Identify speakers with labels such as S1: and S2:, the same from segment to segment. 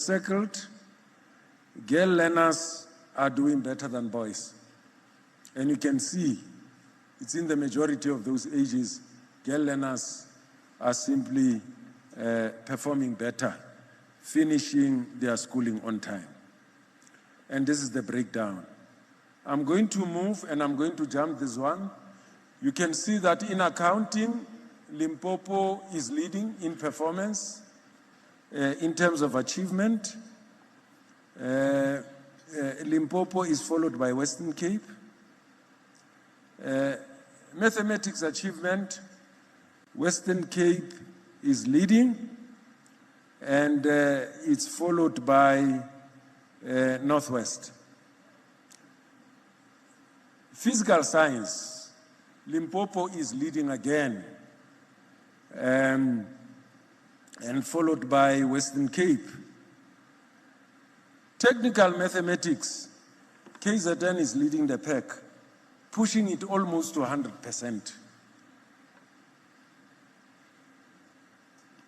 S1: circled, girl learners are doing better than boys. And you can see it's in the majority of those ages, girl learners are simply performing better, finishing their schooling on time. And this is the breakdown. I'm going to move and I'm going to jump this one. You can see that in accounting, Limpopo is leading in performance in terms of achievement. Limpopo is followed by Western Cape. Mathematics achievement, Western Cape is leading, and it's followed by Northwest. Physical science, Limpopo is leading again, and followed by Western Cape. Technical mathematics, KZN is leading the pack, pushing it almost to 100%.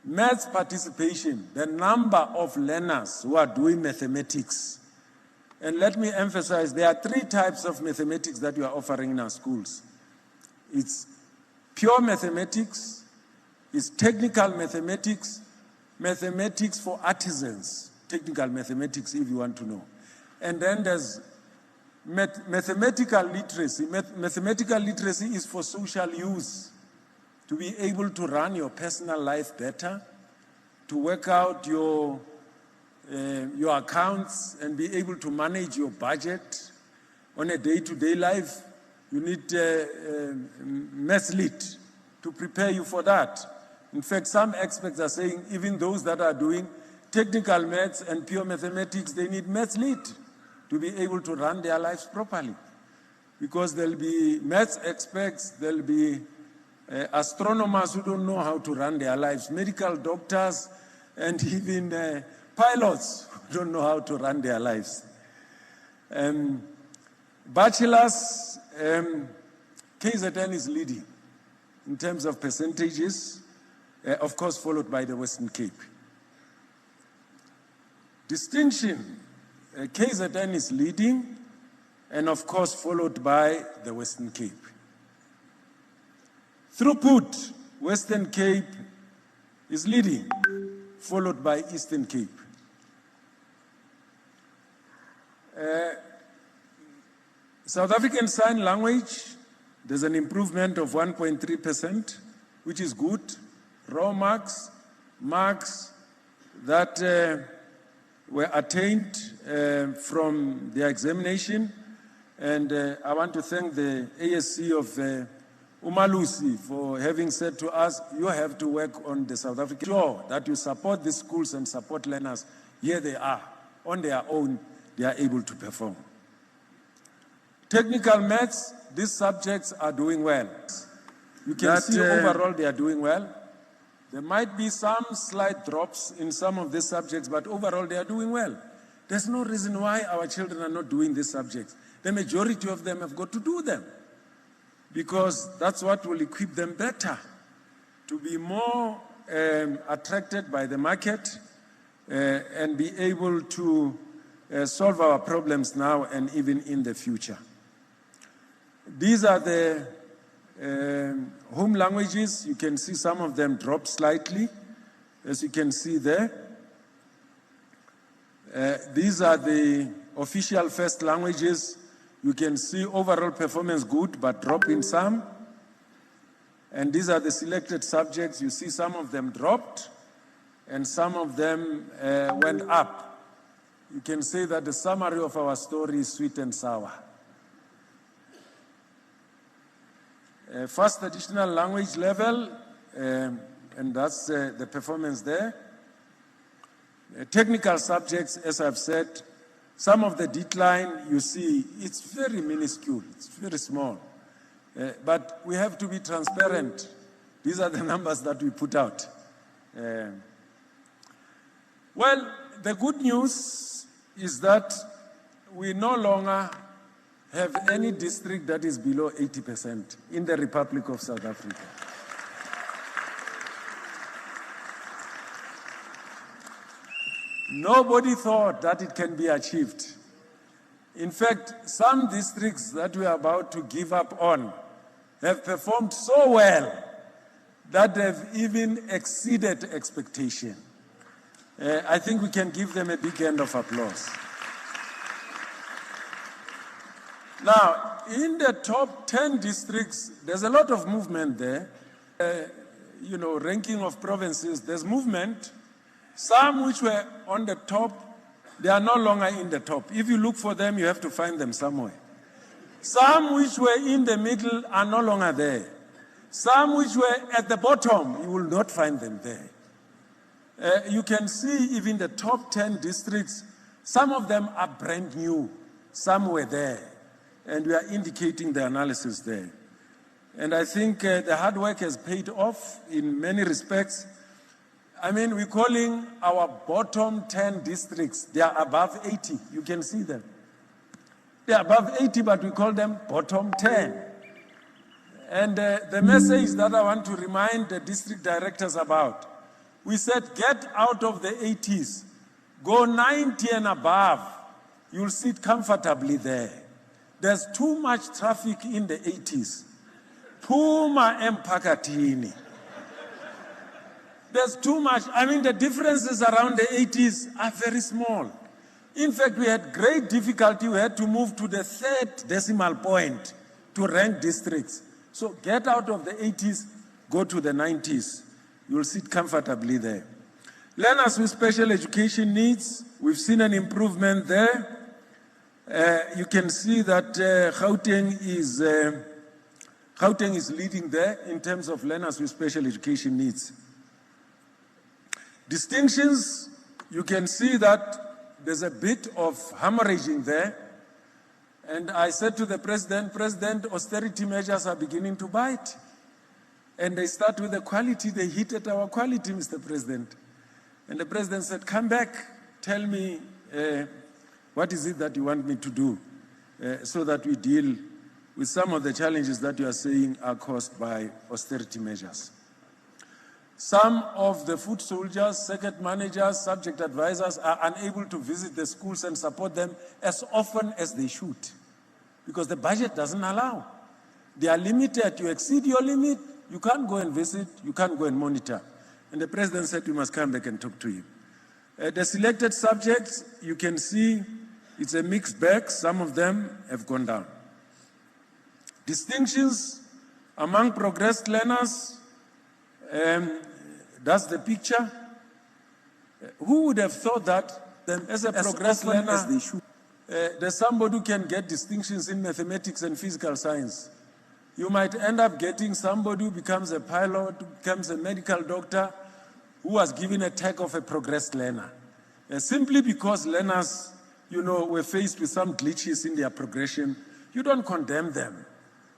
S1: Maths participation, the number of learners who are doing mathematics. And let me emphasize, there are 3 types of mathematics that we are offering in our schools. It's pure mathematics, it's technical mathematics, mathematics for artisans, technical mathematics if you want to know. And then there's mathematical literacy. Mathematical literacy is for social use, to be able to run your personal life better, to work out your accounts and be able to manage your budget on a day-to-day life. You need math lit to prepare you for that. In fact, some experts are saying even those that are doing technical maths and pure mathematics, they need math lit to be able to run their lives properly. Because there'll be maths experts, there'll be astronomers who don't know how to run their lives, medical doctors, and even pilots who don't know how to run their lives. Bachelors, KZN is leading in terms of percentages, of course followed by the Western Cape. Distinction, KZN is leading, and of course followed by the Western Cape. Throughput, Western Cape is leading, followed by Eastern Cape. South African Sign Language, there's an improvement of 1.3%, which is good. Raw marks that were attained from the examination. And I want to thank the ASC of Umalusi for having said to us, you have to work on the South African, sure that you support these schools and support learners. Here they are, on their own, they are able to perform. Technical maths, these subjects are doing well. You can see overall they are doing well. There might be some slight drops in some of these subjects, but overall they are doing well. There's no reason why our children are not doing these subjects. The majority of them have got to do them, because that's what will equip them better to be more attracted by the market and be able to solve our problems now and even in the future. These are the home languages. You can see some of them drop slightly, as you can see there. These are the official first languages. You can see overall performance good, but drop in some. And these are the selected subjects. You see some of them dropped, and some of them went up. You can say that the summary of our story is sweet and sour. First additional language level, and that's the performance there. Technical subjects, as I've said, some of the decline, you see, it's very minuscule, it's very small. But we have to be transparent. These are the numbers that we put out. Well, the good news is that we no longer have any district that is below 80% in the Republic of South Africa. Nobody thought that it can be achieved. In fact, some districts that we are about to give up on have performed so well that they've even exceeded expectation. I think we can give them a big hand of applause. Now, in the top 10 districts, there's a lot of movement there. Ranking of provinces, there's movement. Some which were on the top, they are no longer in the top. If you look for them, you have to find them somewhere. Some which were in the middle are no longer there. Some which were at the bottom, you will not find them there. You can see even the top 10 districts, some of them are brand new. Some were there. And we are indicating the analysis there. And I think the hard work has paid off in many respects. I mean, we're calling our bottom 10 districts, they are above 80. You can see them. They are above 80, but we call them bottom 10. And the message that I want to remind the district directors about, we said get out of the 80s, go 90 and above, you'll sit comfortably there. There's too much traffic in the 80s. Puma and Pakatini. There's too much. I mean, the differences around the 80s are very small. In fact, we had great difficulty. We had to move to the third decimal point to rank districts. So get out of the 80s, go to the 90s. You'll sit comfortably there. Learners with special education needs, we've seen an improvement there. You can see that Gauteng is leading there in terms of learners with special education needs. Distinctions, you can see that there's a bit of hemorrhaging there. And I said to the President, austerity measures are beginning to bite. And they start with the quality, they hit at our quality, Mr. President. And the President said, come back, tell me what is it that you want me to do so that we deal with some of the challenges that you are saying are caused by austerity measures. Some of the food soldiers, circuit managers, subject advisors are unable to visit the schools and support them as often as they should because the budget doesn't allow. They are limited. You exceed your limit, you can't go and visit, you can't go and monitor. And the President said we must come back and talk to him. The selected subjects, you can see it's a mixed bag. Some of them have gone down. Distinctions among progressed learners, that's the picture. Who would have thought that as a progressed learner, there's somebody who can get distinctions in mathematics and physical science. You might end up getting somebody who becomes a pilot, who becomes a medical doctor, who was given a tag of a progressed learner. Simply because learners, were faced with some glitches in their progression, you don't condemn them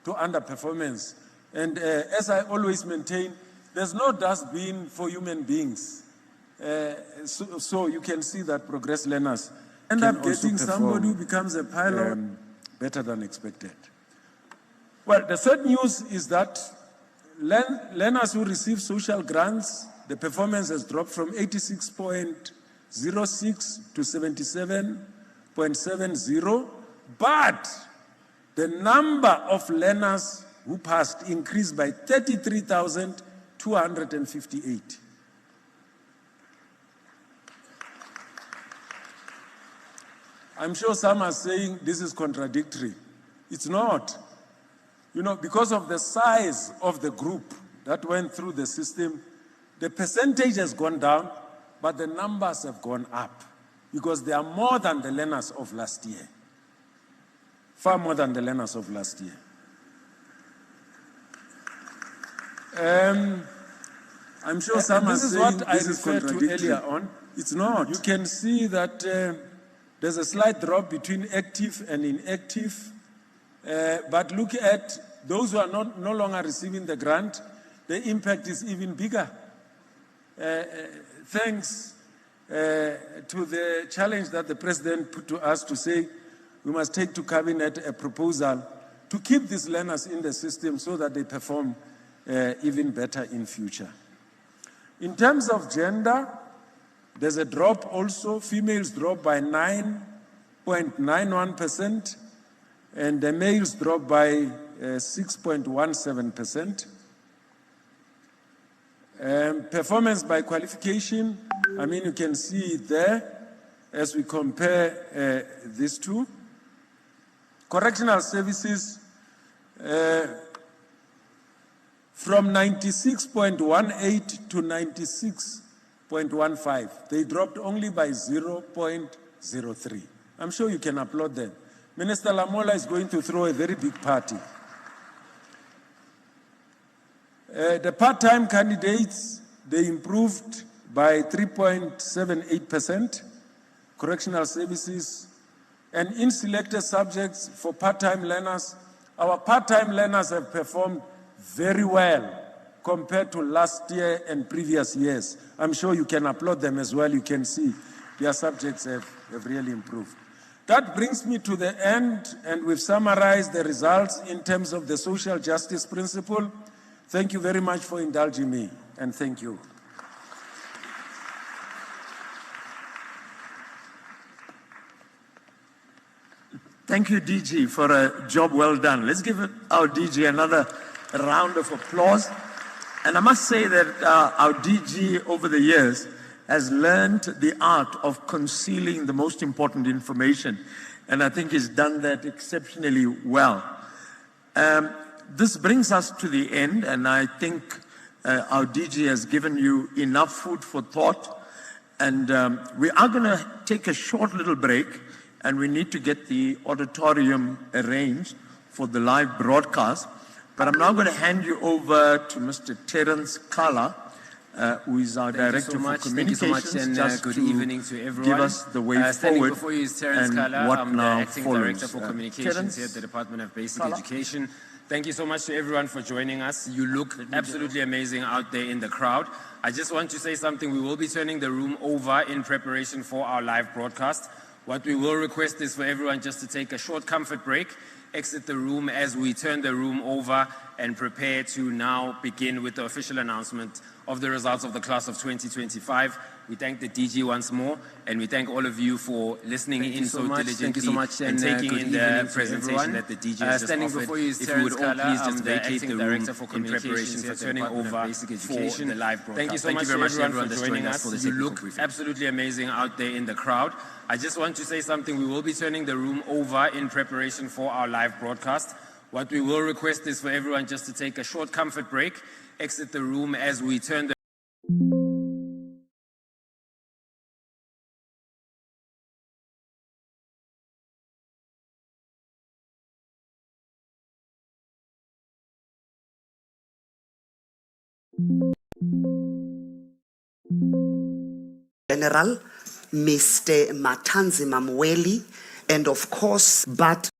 S1: to underperformance. And as I always maintain, there's no dustbin for human beings. So you can see that progressed learners end up getting somebody who becomes a pilot better than expected. Well, the third news is that learners who receive social grants, the performance has dropped from 86.06 to 77.70, but the number of learners who passed increased by 33,258. I'm sure some are saying this is contradictory. It's not. Because of the size of the group that went through the system, the percentage has gone down, but the numbers have gone up because they are more than the learners of last year. Far more than the learners of last year. I'm sure some are saying this is what I referred to earlier on. It's not. You can see that there's a slight drop between active and inactive. But look at those who are no longer receiving the grant, the impact is even bigger. Thanks to the challenge that the President put to us to say we must take to Cabinet a proposal to keep these learners in the system so that they perform even better in future. In terms of gender, There's a drop also. Females drop by 9.91%, and the males drop by 6.17%. Performance by qualification, I mean, you can see it there as we compare these two. Correctional services, from 96.18 to 96.15, they dropped only by 0.03. I'm sure you can applaud them. Minister Lamola is going to throw a very big party. The part-time candidates, they improved by 3.78%, correctional services, and in selected subjects for part-time learners, our part-time learners have performed very well compared to last year and previous years. I'm sure you can applaud them as well. You can see their subjects have really improved. That brings me to the end, and we've summarized the results in terms of the social justice principle. Thank you very much for indulging me, and thank you.
S2: Thank you, DG, for a job well done. Let's give our DG another round of applause. And I must say that our DG over the years has learned the art of concealing the most important information. And I think he's done that exceptionally well. This brings us to the end, and I think our DG has given you enough food for thought. And we are going to take a short little break, and we need to get the auditorium arranged for the live broadcast. But I'm now going to hand you over to Mr. Terence Kala, who is our Director for Communications.
S3: Thank you so much, and good evening to everyone.
S2: Give us the way
S3: standing
S2: forward.
S3: Before you is Terence Kala. I'm the Acting Director for Communications here at the Department of Basic Education. Thank you so much to everyone for joining us. You look absolutely amazing out there in the crowd. I just want to say something. We will be turning the room over in preparation for our live broadcast. What we will request is for everyone just to take a short comfort break, exit the room as we turn the room over, and prepare to now begin with the official announcement of the results of the class of 2025. We thank the DG once more, and we thank all of you for listening in so diligently. Thank you so much, and taking in the presentation that the DG has just offered. Before you is if you would all please just vacate the room in preparation for turning over for the live broadcast. Thank you so much very much everyone for joining us. You look absolutely amazing out there in the crowd. I just want to say something. We will be turning the room over in preparation for our live broadcast. What we will request is for everyone just to take a short comfort break, exit the room as we turn the
S4: General, Mr. Matanzi Mamweli, and of course, but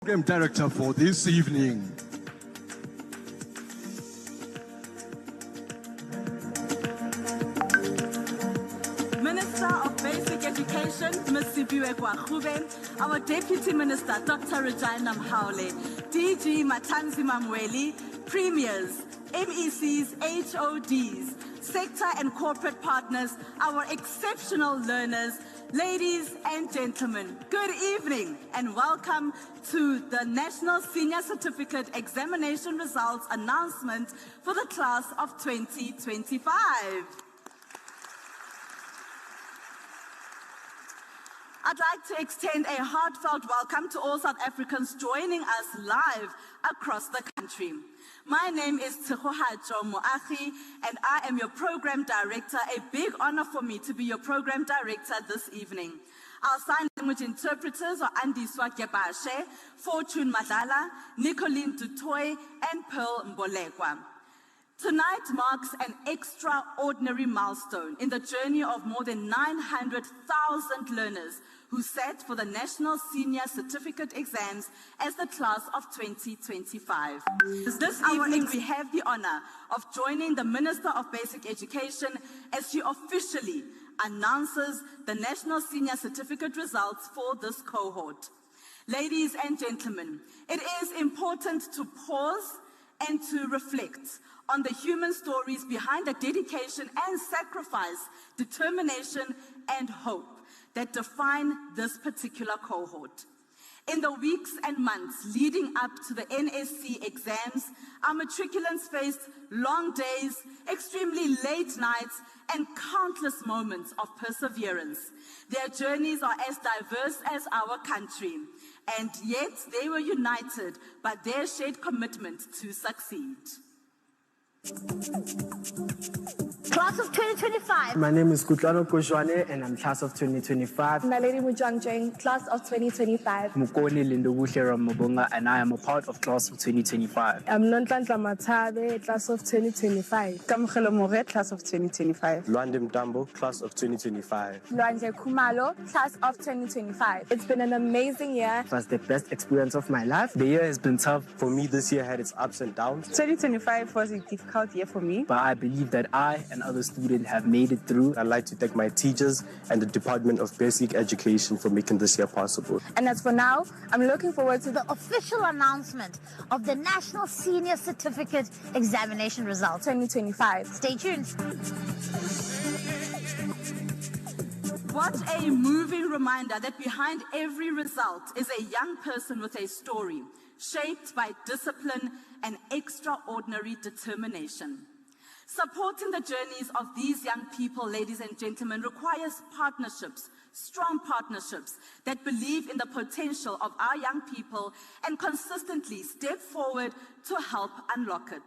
S5: Program Director for this evening.
S6: Minister of Basic Education, Ms. Sibiwe Kwagube, our Deputy Minister, Dr. Regina Mhaule, DG Matanzima Mweli, Premiers, MECs, HODs, sector and corporate partners, our exceptional learners, ladies and gentlemen, good evening and welcome to the National Senior Certificate Examination Results announcement for the class of 2025. I'd like to extend a heartfelt welcome to all South Africans joining us live across the country. My name is Tshegohatso Moagi, and I am your program director. A big honor for me to be your program director this evening. Our sign language interpreters are Andiswa Gebashe, Fortune Madala, Nicoline Dutoy, and Pearl Mbolekwa. Tonight marks an extraordinary milestone in the journey of more than 900,000 learners who sat for the National Senior Certificate exams as the class of 2025. This evening, we have the honor of joining the Minister of Basic Education as she officially announces the National Senior Certificate results for this cohort. Ladies and gentlemen, it is important to pause and to reflect on the human stories behind the dedication and sacrifice, determination and hope that define this particular cohort. In the weeks and months leading up to the NSC exams, our matriculants faced long days, extremely late nights, and countless moments of perseverance. Their journeys are as diverse as our country, and yet they were united by their shared commitment to succeed.
S7: Class of 2025.
S8: My name is Kutlano Kojwane and I'm class of 2025.
S9: Naledi Mujang, class of 2025.
S8: Mukoni Lindobuhle Ramabonga and I am a part of class of 2025.
S9: I'm Nontlanhla Matabe, class of 2025.
S10: Kamkhelo More, class of 2025.
S11: Luandem Dambo, class of 2025.
S9: Luanje Kumalo, class of 2025. It's been an amazing year.
S8: It was the best experience of my life. The year has been tough.
S11: For me, this year had its ups and downs.
S10: 2025 was a difficult year for me.
S8: But I believe that I and other students have made it through.
S11: I'd like to thank my teachers and the Department of Basic Education for making this year possible.
S9: And as for now, I'm looking forward to the
S7: Official announcement of the National Senior Certificate Examination Results
S9: 2025.
S7: Stay tuned.
S6: What a moving reminder that behind every result is a young person with a story, shaped by discipline and extraordinary determination. Supporting the journeys of these young people, ladies and gentlemen, requires partnerships, strong partnerships that believe in the potential of our young people and consistently step forward to help unlock it.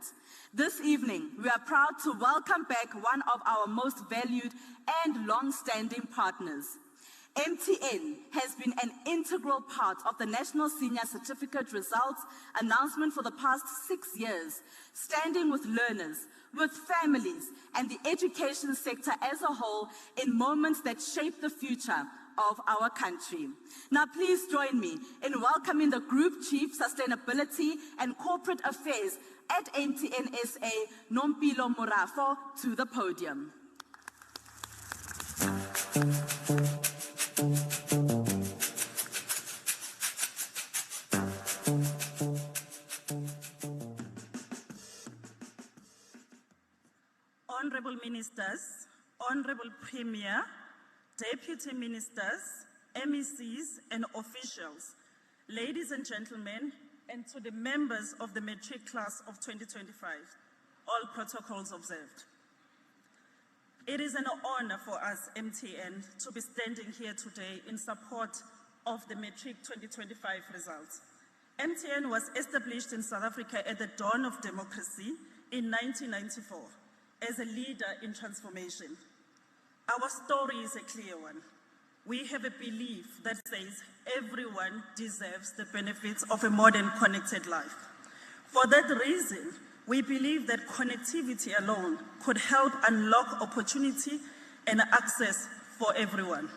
S6: This evening, we are proud to welcome back one of our most valued and long-standing partners. MTN has been an integral part of the National Senior Certificate results announcement for the past 6 years, standing with learners, with families, and the education sector as a whole in moments that shape the future of our country. Now please join me in welcoming the Group Chief Sustainability and Corporate Affairs at MTN SA, Nompilo Morafo, to the podium.
S10: Honorable Ministers, Honorable Premier, Deputy Ministers, MECs and officials, ladies and gentlemen, and to the members of the Matric class of 2025, all protocols observed. It is an honor for us, MTN, to be standing here today in support of the Matric 2025 results. MTN was established in South Africa at the dawn of democracy in 1994 as a leader in transformation. Our story is a clear one. We have a belief that says everyone deserves the benefits of a modern connected life. For that reason, we believe that connectivity alone could help unlock opportunity and access for everyone.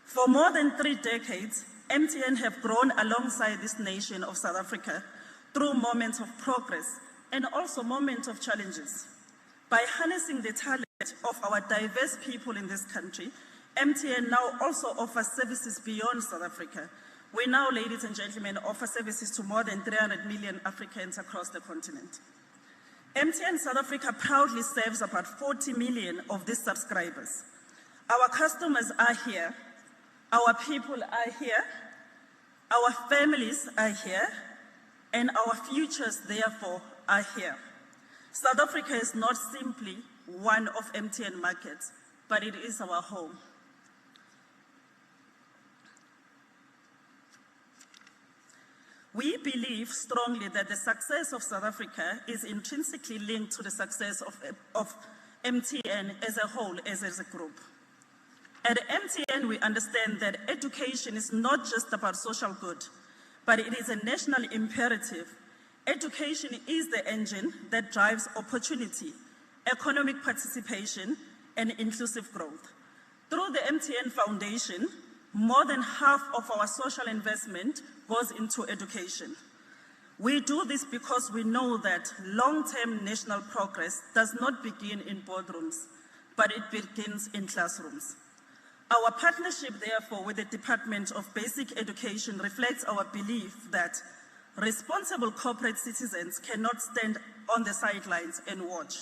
S10: For more than 3 decades, MTN have grown alongside this nation of South Africa through moments of progress and also moments of challenges. By harnessing the talent of our diverse people in this country, MTN now also offers services beyond South Africa. We now, ladies and gentlemen, offer services to more than 300 million Africans across the continent. MTN South Africa proudly serves about 40 million of these subscribers. Our customers are here, our people are here, our families are here, and our futures, therefore, are here. South Africa is not simply one of MTN markets, but it is our home. We believe strongly that the success of South Africa is intrinsically linked to the success of MTN as a whole, as a group. At MTN, we understand that education is not just about social good, but it is a national imperative. Education is the engine that drives opportunity, economic participation, and inclusive growth. Through the MTN Foundation, more than half of our social investment goes into education. We do this because we know that long-term national progress does not begin in boardrooms, but it begins in classrooms. Our partnership, therefore, with the Department of Basic Education reflects our belief that responsible corporate citizens cannot stand on the sidelines and watch.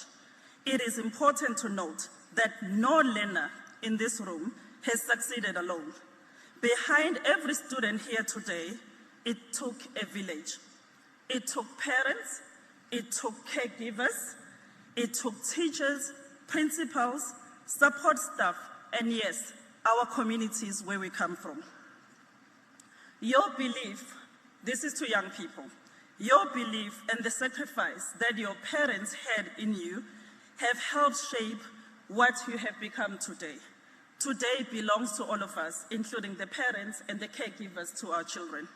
S10: It is important to note that no learner in this room has succeeded alone. Behind every student here today, it took a village. It took parents, it took caregivers, it took teachers, principals, support staff, and yes, our communities where we come from. Your belief, this is to young people, your belief and the sacrifice that your parents had in you have helped shape what you have become today. Today belongs to all of us, including the parents and the caregivers to our children.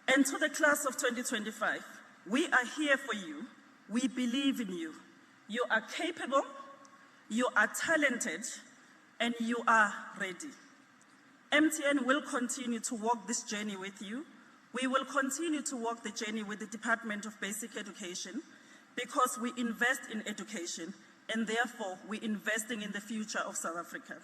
S10: And to the class of 2025, we are here for you. We believe in you. You are capable, you are talented, and you are ready. MTN will continue to walk this journey with you. We will continue to walk the journey with the Department of Basic Education because we invest in education and therefore we're investing in the future of South Africa.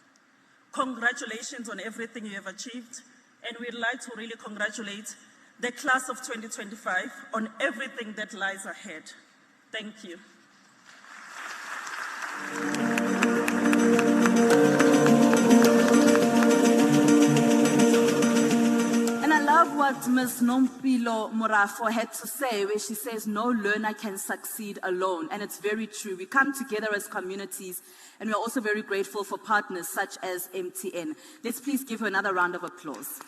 S10: Congratulations on everything you have achieved, and we'd like to really congratulate the class of 2025 on everything that lies ahead. Thank you.
S6: And I love what Ms. Nompilo Morafo had to say, where she says no learner can succeed alone. And it's very true. We come together as communities, and we're also very grateful for partners such as MTN. Let's please give her another round of applause.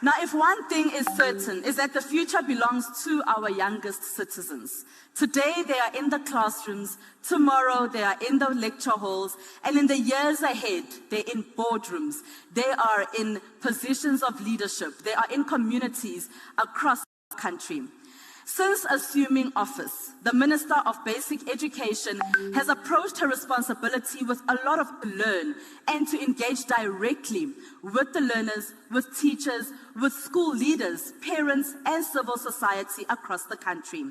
S6: Now, if one thing is certain, is that the future belongs to our youngest citizens. Today, they are in the classrooms. Tomorrow, they are in the lecture halls. And in the years ahead, they're in boardrooms. They are in positions of leadership. They are in communities across the country. Since assuming office, the Minister of Basic Education has approached her responsibility with a lot to learn and to engage directly with the learners, with teachers, with school leaders, parents, and civil society across the country.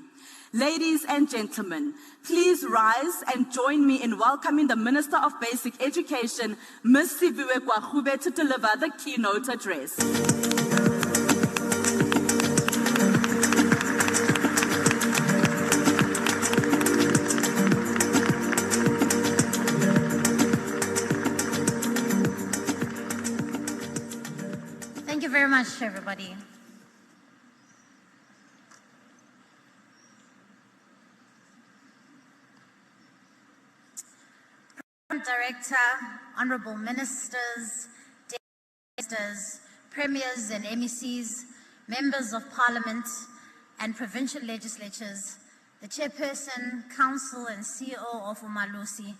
S6: Ladies and gentlemen, please rise and join me in welcoming the Minister of Basic Education, Ms. Siviwe Kwagube, to deliver the keynote address.
S7: Thank you very much, everybody. Director, honorable ministers, ministers, premiers and MECs, members of parliament and provincial legislatures, the chairperson, council and CEO of Umalusi,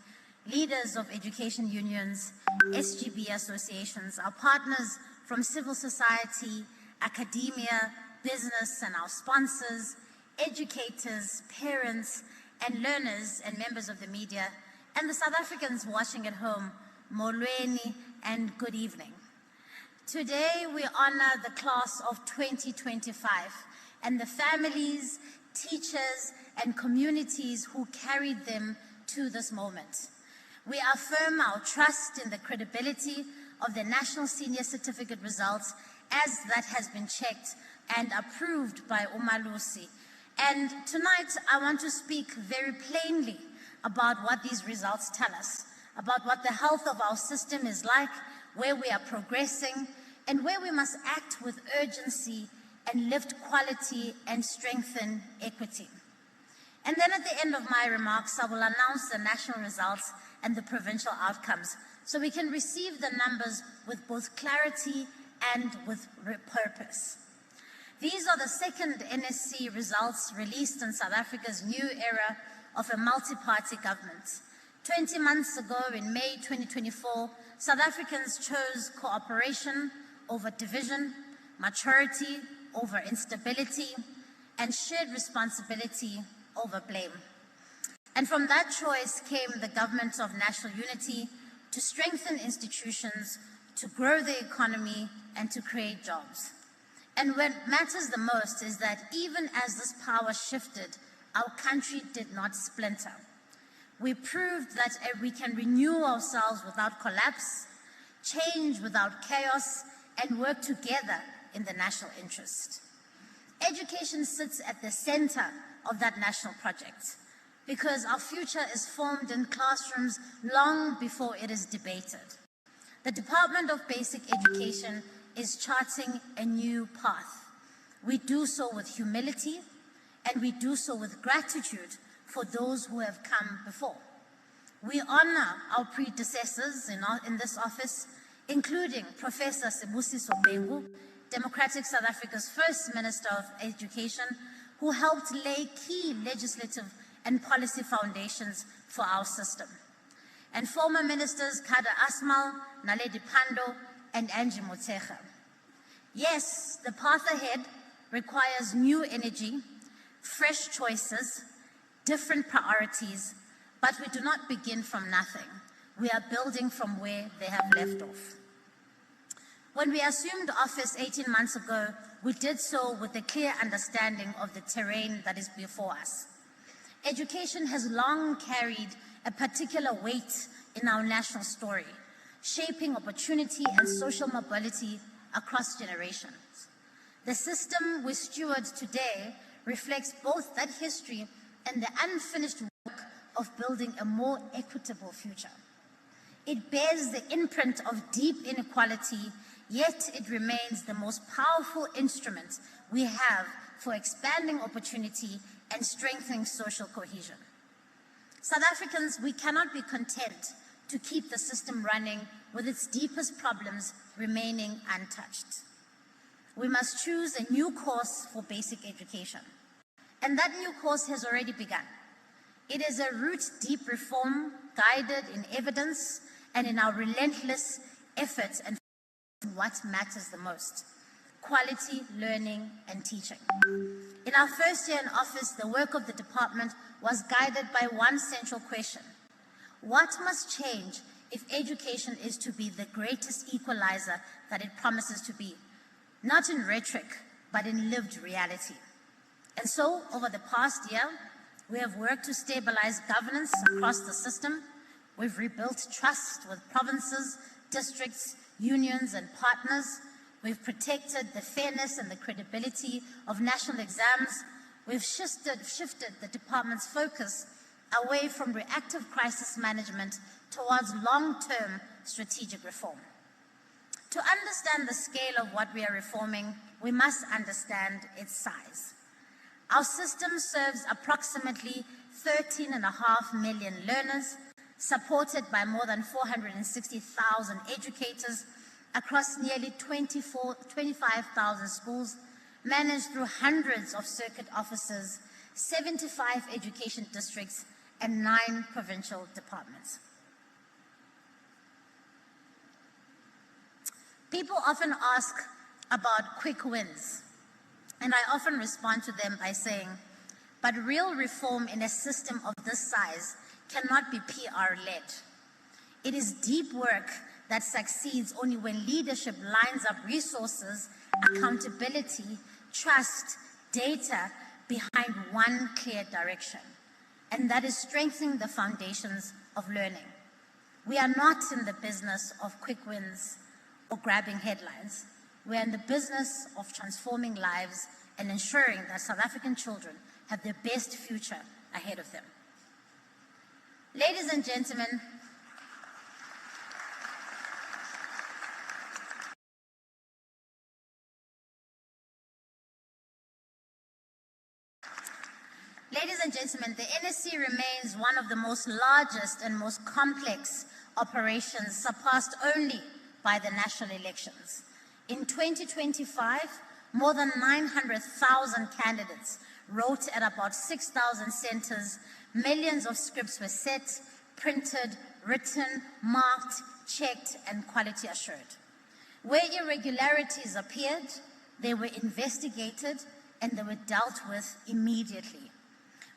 S7: leaders of education unions, SGB associations, our partners from civil society academia, business and our sponsors, educators, parents and learners and members of the media, and the South Africans watching at home, molweni and good evening. Today we honor the class of 2025 and the families, teachers and communities who carried them to this moment. We affirm our trust in the credibility of the National Senior Certificate results as that has been checked and approved by Umalusi. And tonight I want to speak very plainly about what these results tell us, about what the health of our system is like, where we are progressing, and where we must act with urgency and lift quality and strengthen equity. And then at the end of my remarks, I will announce the national results and the provincial outcomes, so we can receive the numbers with both clarity and with purpose. These are the second NSC results released in South Africa's new era of a multi-party government. 20 months ago, in May 2024, South Africans chose cooperation over division, maturity over instability, and shared responsibility over blame. And from that choice came the government of national unity to strengthen institutions, to grow the economy, and to create jobs. And what matters the most is that even as this power shifted, our country did not splinter. We proved that we can renew ourselves without collapse, change without chaos, and work together in the national interest. Education sits at the center of that national project, because our future is formed in classrooms long before it is debated. The Department of Basic Education is charting a new path. We do so with humility, and we do so with gratitude for those who have come before. We honor our predecessors in this office, including Professor Sibusiso Bengu, Democratic South Africa's first Minister of Education, who helped lay key legislative and policy foundations for our system. And former Ministers Kada Asmal, Naledi Pandor, and Angie Motshekga. Yes, the path ahead requires new energy, fresh choices, different priorities, but we do not begin from nothing. We are building from where they have left off. When we assumed office 18 months ago, we did so with a clear understanding of the terrain that is before us. Education has long carried a particular weight in our national story, shaping opportunity and social mobility across generations. The system we steward today reflects both that history and the unfinished work of building a more equitable future. It bears the imprint of deep inequality, yet it remains the most powerful instrument we have for expanding opportunity and strengthening social cohesion. South Africans, we cannot be content to keep the system running with its deepest problems remaining untouched. We must choose a new course for basic education. And that new course has already begun. It is a root-deep reform guided in evidence and in our relentless efforts and what matters the most: quality learning and teaching. In our first year in office, the work of the department was guided by one central question: what must change if education is to be the greatest equalizer that it promises to be? Not in rhetoric, but in lived reality. And so, over the past year, we have worked to stabilize governance across the system. We've rebuilt trust with provinces, districts, unions, and partners. We've protected the fairness and the credibility of national exams. We've shifted the department's focus away from reactive crisis management towards long-term strategic reform. To understand the scale of what we are reforming, we must understand its size. Our system serves approximately 13.5 million learners, supported by more than 460,000 educators across nearly 25,000 schools, managed through hundreds of circuit offices, 75 education districts, and 9 provincial departments. People often ask, about quick wins. And I often respond to them by saying, but real reform in a system of this size cannot be PR-led. It is deep work that succeeds only when leadership lines up resources, accountability, trust, data behind one clear direction. And that is strengthening the foundations of learning. We are not in the business of quick wins or grabbing headlines. We are in the business of transforming lives and ensuring that South African children have their best future ahead of them. Ladies and gentlemen, the NSC remains one of the most largest and most complex operations, surpassed only by the national elections. In 2025, more than 900,000 candidates wrote at about 6,000 centers. Millions of scripts were set, printed, written, marked, checked, and quality assured. Where irregularities appeared, they were investigated and they were dealt with immediately.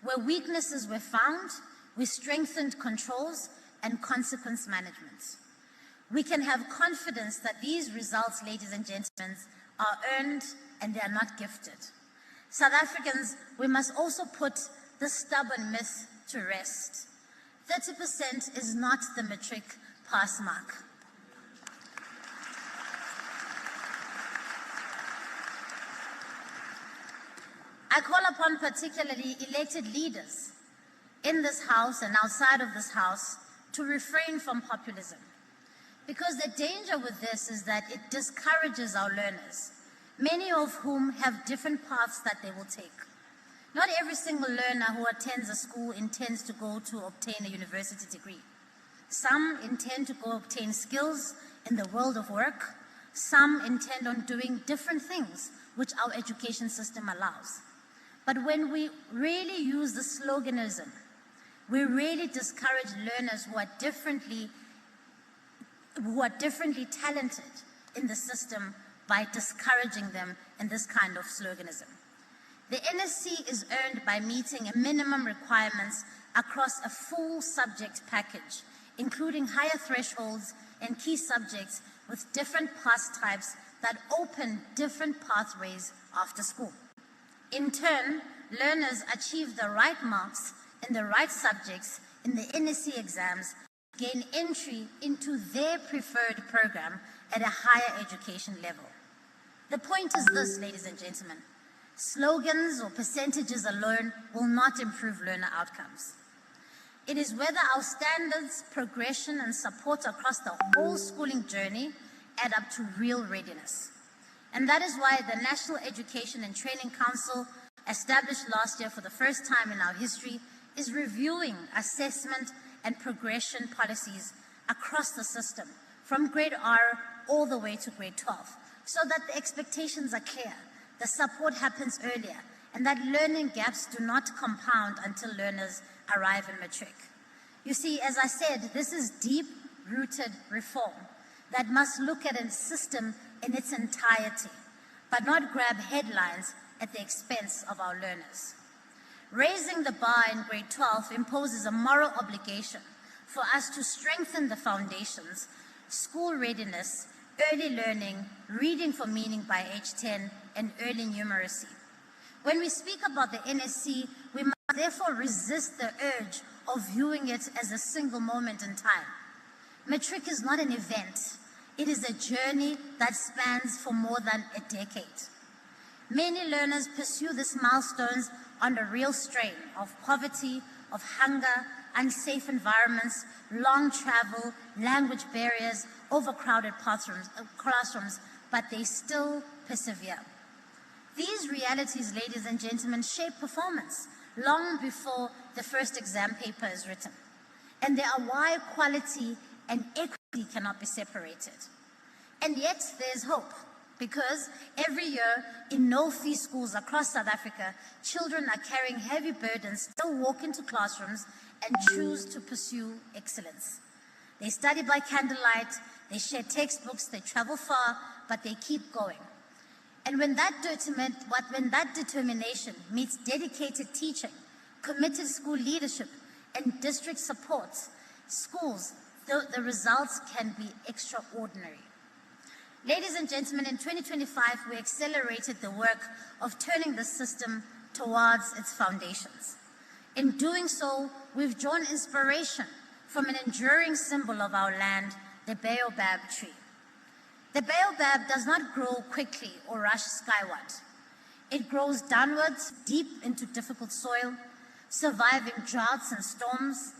S7: Where weaknesses were found, we strengthened controls and consequence management. We can have confidence that these results, ladies and gentlemen, are earned and they are not gifted. South Africans, we must also put the stubborn myth to rest. 30% is not the matric pass mark. I call upon particularly elected leaders in this House and outside of this House to refrain from populism. Because the danger with this is that it discourages our learners, many of whom have different paths that they will take. Not every single learner who attends a school intends to go to obtain a university degree. Some intend to go obtain skills in the world of work. Some intend on doing different things, which our education system allows. But when we really use the sloganism, we really discourage learners who are differently talented in the system by discouraging them in this kind of sloganism. The NSC is earned by meeting a minimum requirements across a full subject package, including higher thresholds and key subjects with different pass types that open different pathways after school. In turn, learners achieve the right marks in the right subjects in the NSC exams, gain entry into their preferred program at a higher education level. The point is this, ladies and gentlemen. Slogans or percentages alone will not improve learner outcomes. It is whether our standards, progression, and support across the whole schooling journey add up to real readiness. And that is why the National Education and Training Council, established last year for the first time in our history, is reviewing assessment and progression policies across the system, from grade R all the way to grade 12, so that the expectations are clear, the support happens earlier, and that learning gaps do not compound until learners arrive in matric. You see, as I said, this is deep-rooted reform that must look at a system in its entirety, but not grab headlines at the expense of our learners. Raising the bar in grade 12 imposes a moral obligation for us to strengthen the foundations, school readiness, early learning, reading for meaning by age 10, and early numeracy. When we speak about the NSC, we must therefore resist the urge of viewing it as a single moment in time. Matric is not an event. It is a journey that spans for more than a decade. Many learners pursue these milestones under real strain of poverty, of hunger, unsafe environments, long travel, language barriers, overcrowded classrooms, but they still persevere. These realities, ladies and gentlemen, shape performance long before the first exam paper is written. And they are why quality and equity cannot be separated. And yet there's hope, because every year in no-fee schools across South Africa, children are carrying heavy burdens, still walk into classrooms and choose to pursue excellence. They study by candlelight, they share textbooks, they travel far, but they keep going. And when that determination meets dedicated teaching, committed school leadership, and district support, schools, the results can be extraordinary. Ladies and gentlemen, in 2025, we accelerated the work of turning the system towards its foundations. In doing so, we've drawn inspiration from an enduring symbol of our land, the baobab tree. The baobab does not grow quickly or rush skyward. It grows downwards, deep into difficult soil, surviving droughts and storms.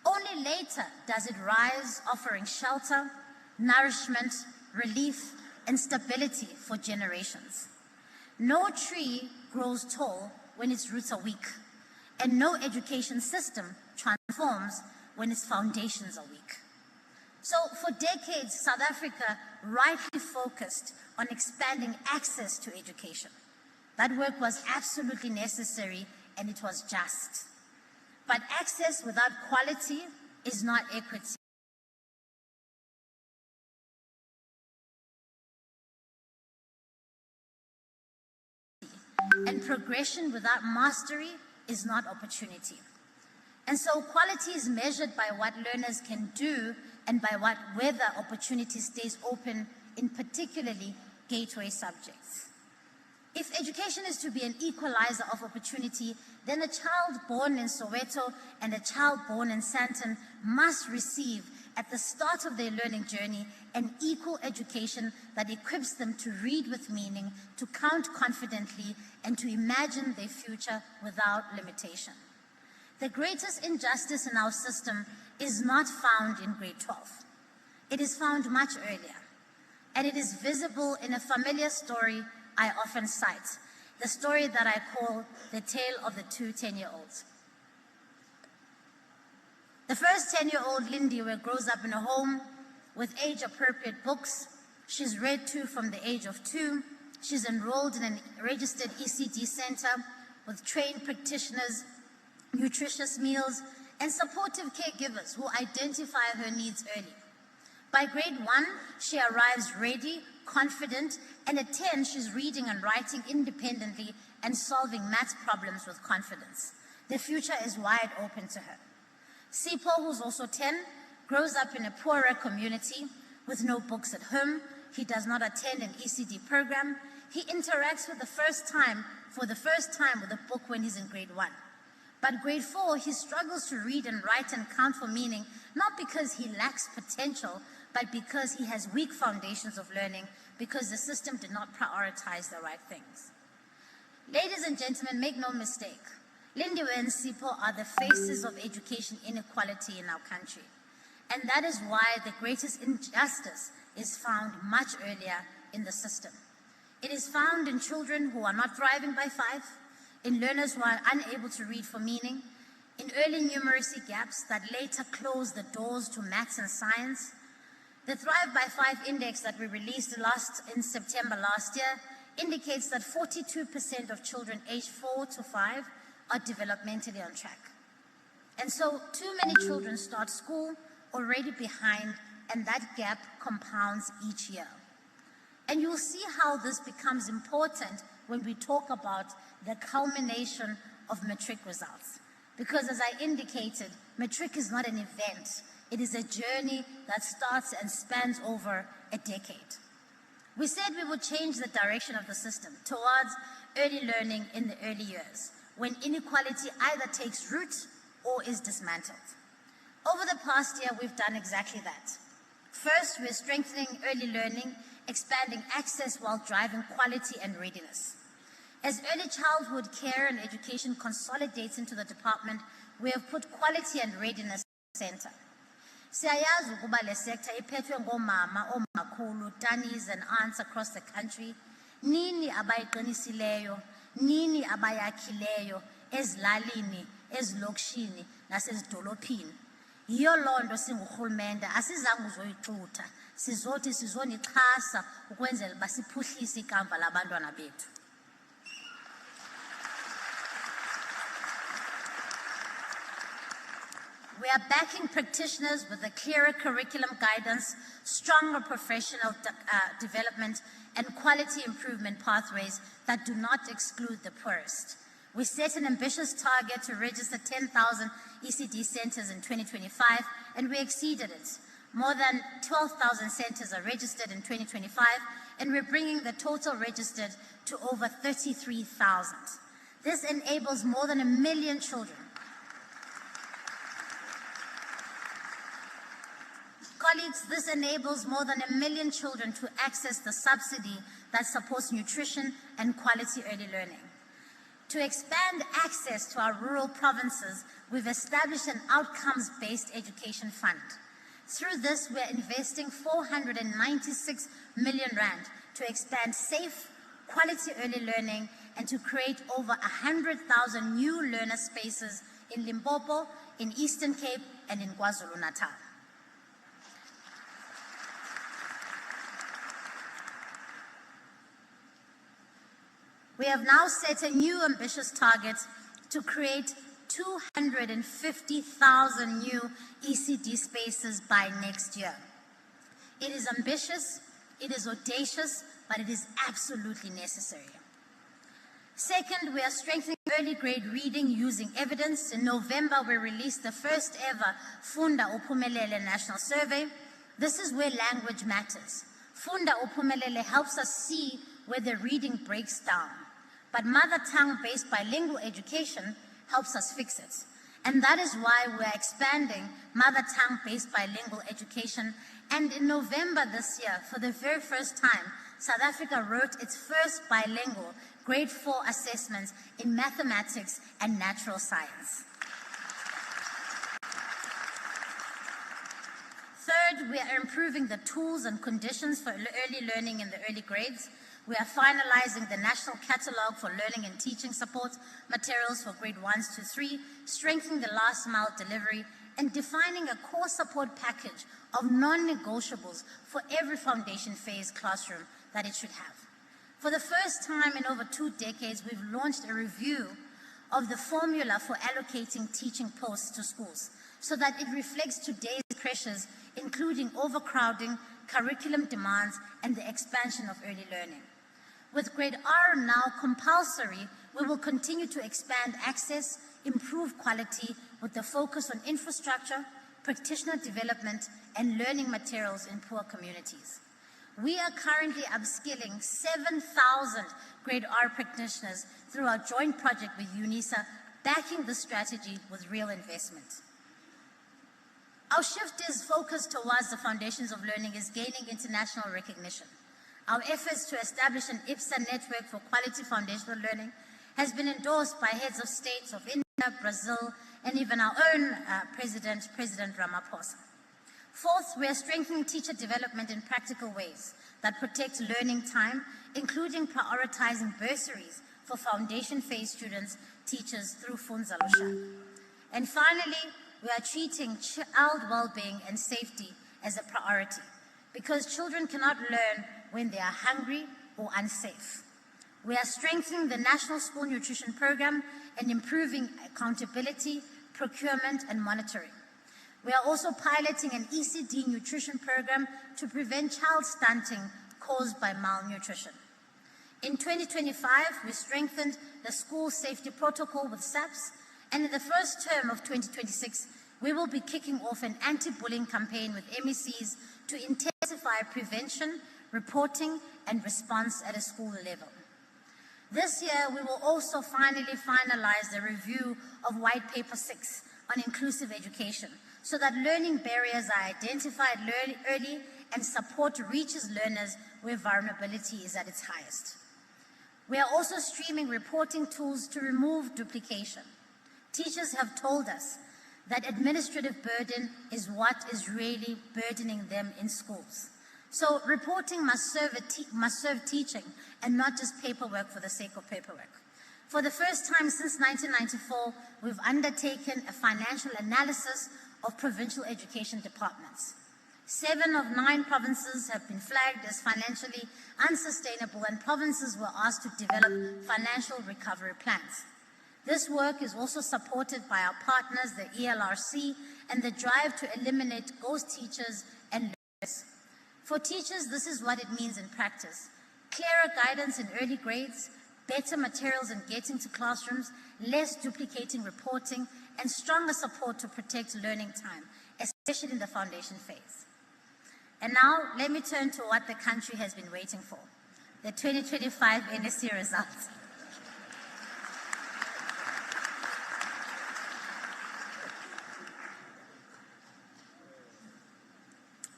S7: Only later does it rise, offering shelter, nourishment, relief, and stability for generations. No tree grows tall when its roots are weak, and no education system transforms when its foundations are weak. So for decades, South Africa rightly focused on expanding access to education. That work was absolutely necessary and it was just. But access without quality is not equity. And progression without mastery is not opportunity. And so quality is measured by what learners can do and by whether opportunity stays open in particularly gateway subjects. If education is to be an equalizer of opportunity, then a child born in Soweto and a child born in Sandton must receive, at the start of their learning journey, an equal education that equips them to read with meaning, to count confidently, and to imagine their future without limitation. The greatest injustice in our system is not found in grade 12. It is found much earlier, and it is visible in a familiar story I often cite, the story that I call the tale of the two 10-year-olds. The first 10-year-old, Lindiwe, grows up in a home with age-appropriate books. She's read to from the age of 2. She's enrolled in a registered ECD center with trained practitioners, nutritious meals, and supportive caregivers who identify her needs early. By grade 1, she arrives ready, confident, and at 10, she's reading and writing independently and solving math problems with confidence. The future is wide open to her. Sipho, who's also 10, grows up in a poorer community with no books at home. He does not attend an ECD program. He interacts for the first time with a book when he's in grade 1. But grade 4, he struggles to read and write and count for meaning, not because he lacks potential, but because he has weak foundations of learning, because the system did not prioritize the right things. Ladies and gentlemen, make no mistake, Lindiwe and Sipho are the faces of education inequality in our country. And that is why the greatest injustice is found much earlier in the system. It is found in children who are not thriving by 5, in learners who are unable to read for meaning, in early numeracy gaps that later close the doors to maths and science. The Thrive by 5 index that we released in September last year indicates that 42% of children aged 4 to 5 are developmentally on track. And so too many children start school already behind, and that gap compounds each year. And you'll see how this becomes important when we talk about the culmination of Matric results. Because as I indicated, Matric is not an event. It is a journey that starts and spans over a decade. We said we would change the direction of the system towards early learning in the early years, when inequality either takes root or is dismantled. Over the past year, we've done exactly that. First, we're strengthening early learning, expanding access while driving quality and readiness. As early childhood care and education consolidates into the department, we have put quality and readiness at the center. Siyayazi ukuba le sector iphethwe ngomama, omakhulu, tannies and aunts across the country. Nini abayiqinisileyo, nini abayakhileyo, ezilalini, ezilokishini, nasezidolophini. Yiyo loo nto singurhulumente asizange uzoyixutha, sizothi sizonixhasa ukwenzela uba siphuhlise ikamva labantwana bethu. we are backing practitioners with a clearer curriculum guidance, stronger professional development, and quality improvement pathways that do not exclude the poorest. We set an ambitious target to register 10,000 ECD centers in 2025, and we exceeded it. More than 12,000 centers are registered in 2025, and we're bringing the total registered to over 33,000. This enables more than 1 million children. Colleagues, this enables more than 1 million children to access the subsidy that supports nutrition and quality early learning. To expand access to our rural provinces, we've established an outcomes-based education fund. Through this, we're investing 496 million rand to expand safe, quality early learning and to create over 100,000 new learner spaces in Limpopo, in Eastern Cape, and in KwaZulu-Natal. We have now set a new ambitious target to create 250,000 new ECD spaces by next year. It is ambitious, it is audacious, but it is absolutely necessary. Second, we are strengthening early grade reading using evidence. In November, we released the first ever Funda Uphumelele National Survey. This is where language matters. Funda Uphumelele helps us see where the reading breaks down. But mother tongue-based bilingual education helps us fix it. And that is why we're expanding mother tongue-based bilingual education. And in November this year, for the very first time, South Africa wrote its first bilingual grade 4 assessments in mathematics and natural science. Third, we are improving the tools and conditions for early learning in the early grades. We are finalizing the National Catalogue for Learning and Teaching Support materials for grade 1s to 3, strengthening the last mile delivery, and defining a core support package of non-negotiables for every foundation phase classroom that it should have. For the first time in over 2 decades, we've launched a review of the formula for allocating teaching posts to schools so that it reflects today's pressures, including overcrowding, curriculum demands, and the expansion of early learning. With grade R now compulsory, we will continue to expand access, improve quality with the focus on infrastructure, practitioner development, and learning materials in poor communities. We are currently upskilling 7,000 grade R practitioners through our joint project with UNISA, backing the strategy with real investment. Our shift is focused towards the foundations of learning is gaining international recognition. Our efforts to establish an IPSA network for quality foundational learning has been endorsed by heads of states of India, Brazil, and even our own President Ramaphosa. Fourth, we are strengthening teacher development in practical ways that protect learning time, including prioritizing bursaries for foundation phase students, teachers through Funza Lusha. And finally, we are treating child well-being and safety as a priority because children cannot learn when they are hungry or unsafe. We are strengthening the National School Nutrition Program and improving accountability, procurement, and monitoring. We are also piloting an ECD nutrition program to prevent child stunting caused by malnutrition. In 2025, we strengthened the school safety protocol with SAPS, and in the first term of 2026, we will be kicking off an anti-bullying campaign with MECs to intensify prevention, reporting, and response at a school level. This year, we will also finally finalize the review of White Paper 6 on inclusive education so that learning barriers are identified early and support reaches learners where vulnerability is at its highest. We are also streaming reporting tools to remove duplication. Teachers have told us that administrative burden is what is really burdening them in schools. So reporting must serve teaching and not just paperwork for the sake of paperwork. For the first time since 1994, we've undertaken a financial analysis of provincial education departments. 7 of 9 provinces have been flagged as financially unsustainable, and provinces were asked to develop financial recovery plans. This work is also supported by our partners, the ELRC and the drive to eliminate ghost teachers and learners. For teachers, this is what it means in practice. Clearer guidance in early grades, better materials in getting to classrooms, less duplicating reporting, and stronger support to protect learning time, especially in the foundation phase. And now, let me turn to what the country has been waiting for, the 2025 NSC results.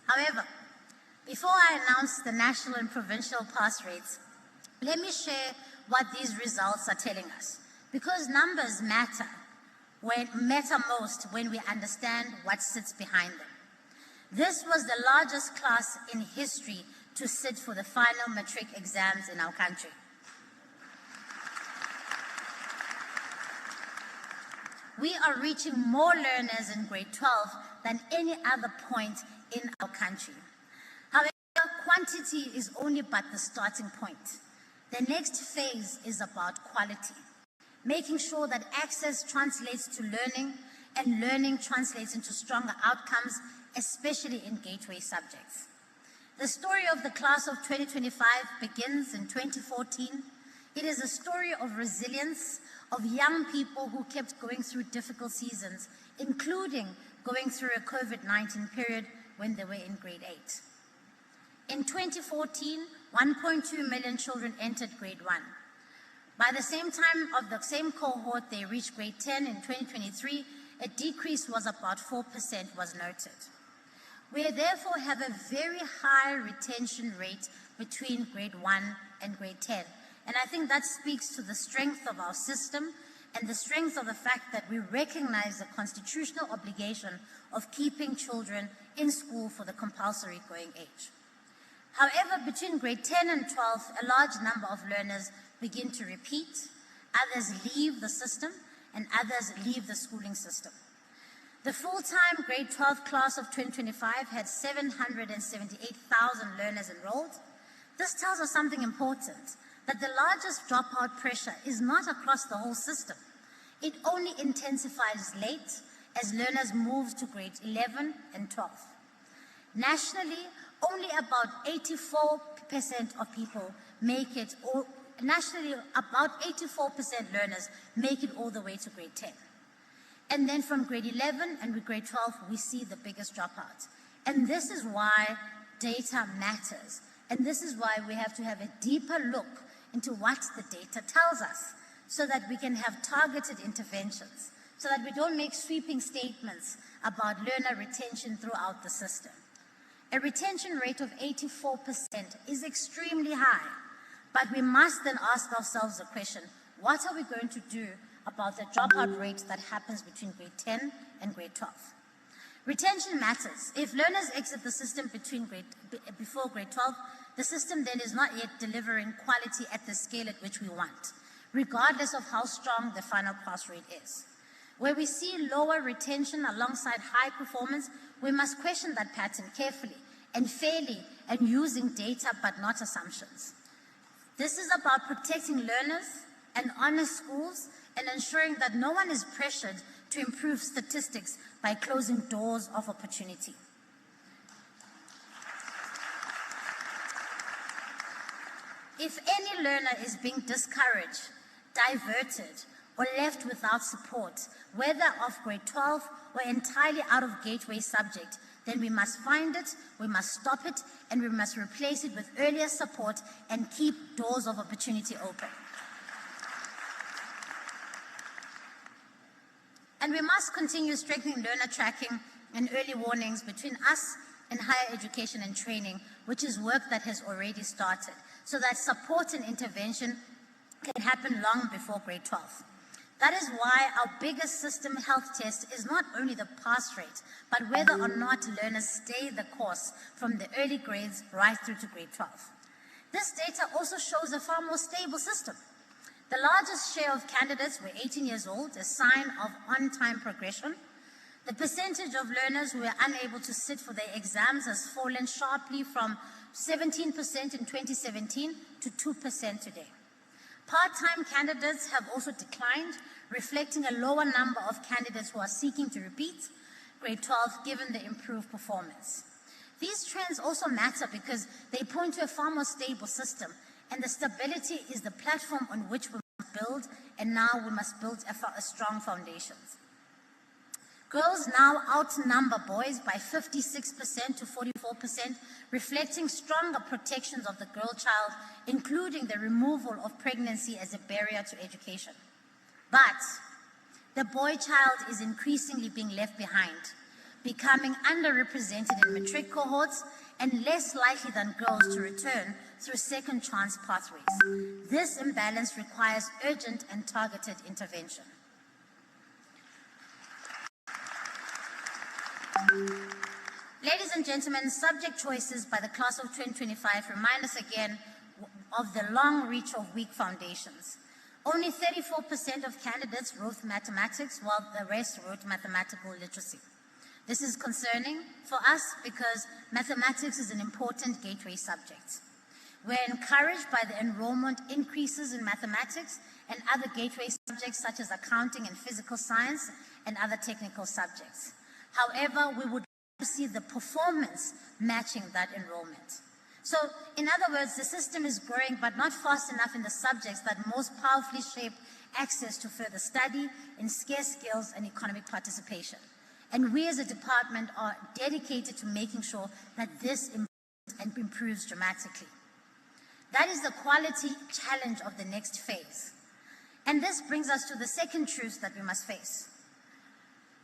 S7: However, before I announce the national and provincial pass rates, let me share what these results are telling us, because numbers matter most when we understand what sits behind them. This was the largest class in history to sit for the final Matric exams in our country. We are reaching more learners in grade 12 than any other point in our country. However, quantity is only but the starting point. The next phase is about quality, making sure that access translates to learning and learning translates into stronger outcomes, especially in gateway subjects. The story of the class of 2025 begins in 2014. It is a story of resilience, of young people who kept going through difficult seasons, including going through a COVID-19 period when they were in grade 8. In 2014, 1.2 million children entered grade 1. By the same time of the same cohort, they reached grade 10 in 2023, a decrease was about 4% was noted. We therefore have a very high retention rate between grade 1 and grade 10. And I think that speaks to the strength of our system and the strength of the fact that we recognize the constitutional obligation of keeping children in school for the compulsory going age. However, between grade 10 and 12, a large number of learners begin to repeat, others leave the system, and others leave the schooling system. The full-time grade 12 class of 2025 had 778,000 learners enrolled. This tells us something important, that the largest dropout pressure is not across the whole system. It only intensifies late as learners move to grade 11 and 12. Nationally, only about 84% of people make it, or nationally, about 84% learners make it all the way to grade 10. And then from grade 11 and grade 12, we see the biggest dropouts. And this is why data matters. And this is why we have to have a deeper look into what the data tells us, so that we can have targeted interventions, so that we don't make sweeping statements about learner retention throughout the system. A retention rate of 84% is extremely high, but we must then ask ourselves the question, what are we going to do about the dropout rate that happens between grade 10 and grade 12? Retention matters. If learners exit the system before grade 12, the system then is not yet delivering quality at the scale at which we want, regardless of how strong the final pass rate is. Where we see lower retention alongside high performance, we must question that pattern carefully and fairly, and using data but not assumptions. This is about protecting learners and honest schools and ensuring that no one is pressured to improve statistics by closing doors of opportunity. If any learner is being discouraged, diverted, or left without support, whether of grade 12 or entirely out of gateway subject, then we must find it, we must stop it, and we must replace it with earlier support and keep doors of opportunity open. And we must continue strengthening learner tracking and early warnings between us and higher education and training, which is work that has already started, so that support and intervention can happen long before grade 12. That is why our biggest system health test is not only the pass rate, but whether or not learners stay the course from the early grades right through to grade 12. This data also shows a far more stable system. The largest share of candidates were 18 years old, a sign of on-time progression. The percentage of learners who were unable to sit for their exams has fallen sharply from 17% in 2017 to 2% today. Part-time candidates have also declined, reflecting a lower number of candidates who are seeking to repeat. grade 12 given the improved performance. These trends also matter because they point to a far more stable system, and the stability is the platform on which we must build, and now we must build a strong foundations. Girls now outnumber boys by 56% to 44%, reflecting stronger protections of the girl child, including the removal of pregnancy as a barrier to education. But the boy child is increasingly being left behind, becoming underrepresented in matric cohorts and less likely than girls to return through second chance pathways. This imbalance requires urgent and targeted intervention. Ladies and gentlemen, subject choices by the class of 2025 remind us again of the long reach of weak foundations. Only 34% of candidates wrote mathematics, while the rest wrote mathematical literacy. This is concerning for us because mathematics is an important gateway subject. We're encouraged by the enrollment increases in mathematics and other gateway subjects such as accounting and physical science and other technical subjects. However, we would like to see the performance matching that enrollment. So, in other words, the system is growing but not fast enough in the subjects that most powerfully shape access to further study in scarce skills and economic participation. And we as a department are dedicated to making sure that this improves dramatically. That is the quality challenge of the next phase. And this brings us to the second truth that we must face.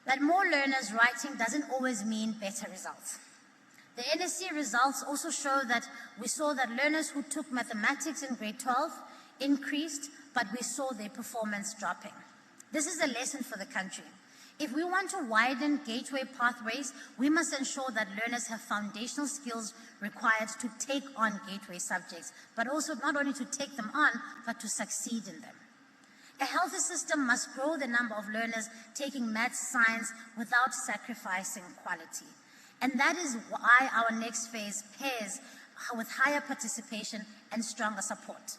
S7: That more learners writing doesn't always mean better results. The NSC results also show that we saw that learners who took mathematics in grade 12 increased, but we saw their performance dropping. This is a lesson for the country. If we want to widen gateway pathways, we must ensure that learners have foundational skills required to take on gateway subjects, but also not only to take them on, but to succeed in them. A healthy system must grow the number of learners taking maths, science without sacrificing quality. And that is why our next phase pairs with higher participation and stronger support.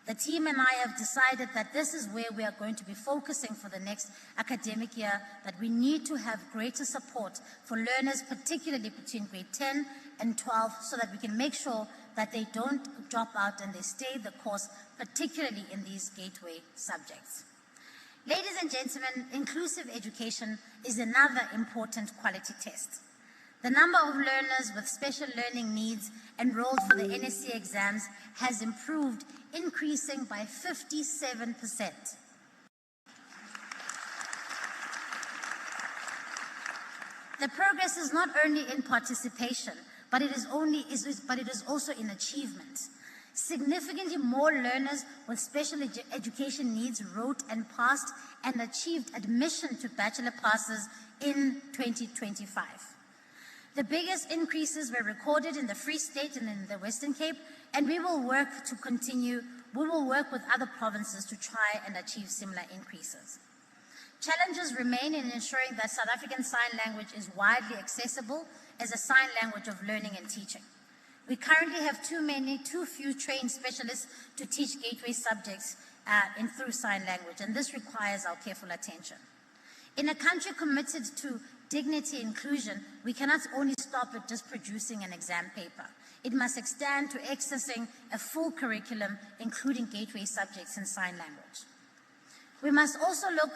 S7: The team and I have decided that this is where we are going to be focusing for the next academic year, that we need to have greater support for learners, particularly between grade 10 and 12, so that we can make sure that they don't drop out and they stay the course, particularly in these gateway subjects. Ladies and gentlemen, inclusive education is another important quality test. The number of learners with special learning needs enrolled for the NSC exams has improved, increasing by 57%. The progress is not only in participation, but it is also in achievement. Significantly more learners with special education needs wrote and passed and achieved admission to bachelor passes in 2025. The biggest increases were recorded in the Free State and in the Western Cape, and we will work with other provinces to try and achieve similar increases. Challenges remain in ensuring that South African Sign Language is widely accessible as a sign language of learning and teaching. We currently have too few trained specialists to teach gateway subjects through sign language, and this requires our careful attention. In a country committed to dignity inclusion, we cannot only stop at just producing an exam paper. It must extend to accessing a full curriculum, including gateway subjects in sign language. We must also look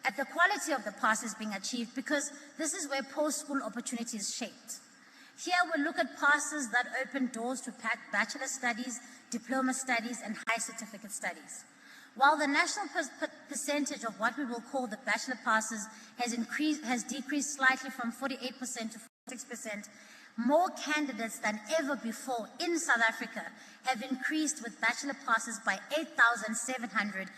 S7: at the quality of the passes being achieved, because this is where post-school opportunity is shaped. Here we look at passes that open doors to bachelor studies, diploma studies, and high certificate studies. While the national percentage of what we will call the bachelor passes has decreased slightly from 48% to 46%, more candidates than ever before in South Africa have increased with bachelor passes by 8,700,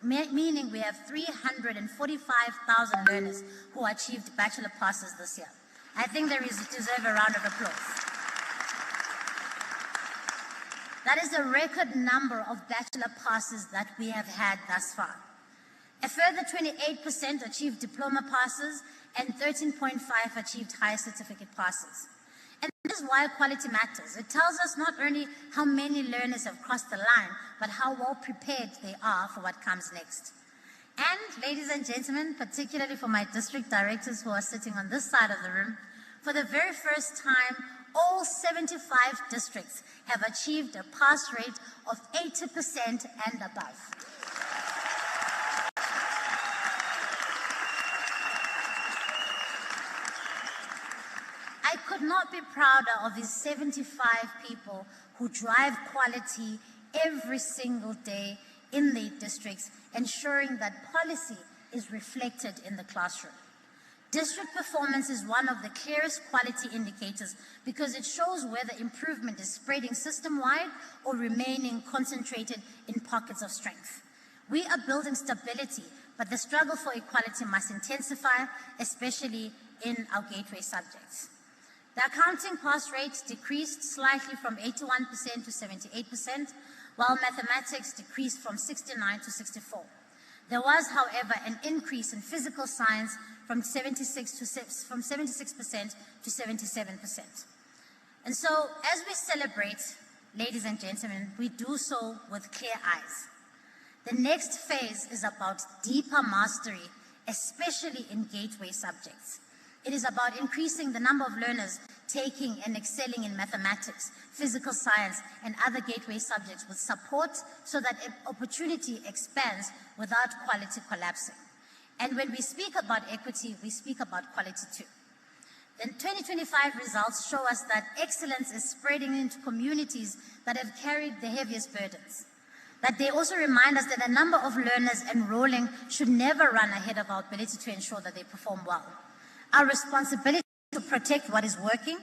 S7: meaning we have 345,000 learners who achieved bachelor passes this year. I think they deserve a round of applause. That is a record number of bachelor passes that we have had thus far. A further 28% achieved diploma passes and 13.5% achieved higher certificate passes. And this is why quality matters. It tells us not only how many learners have crossed the line, but how well prepared they are for what comes next. And ladies and gentlemen, particularly for my district directors who are sitting on this side of the room, for the very first time, all 75 districts have achieved a pass rate of 80% and above. I could not be prouder of these 75 people who drive quality every single day in their districts, ensuring that policy is reflected in the classroom. District performance is one of the clearest quality indicators because it shows whether improvement is spreading system-wide or remaining concentrated in pockets of strength. We are building stability, but the struggle for equality must intensify, especially in our gateway subjects. The accounting pass rate decreased slightly from 81% to 78%, while mathematics decreased from 69 to 64. There was, however, an increase in physical science from 76% to 77%. And so, as we celebrate, ladies and gentlemen, we do so with clear eyes. The next phase is about deeper mastery, especially in gateway subjects. It is about increasing the number of learners taking and excelling in mathematics, physical science, and other gateway subjects with support so that opportunity expands without quality collapsing. And when we speak about equity, we speak about quality too. The 2025 results show us that excellence is spreading into communities that have carried the heaviest burdens. That they also remind us that the number of learners enrolling should never run ahead of our ability to ensure that they perform well. Our responsibility to protect what is working,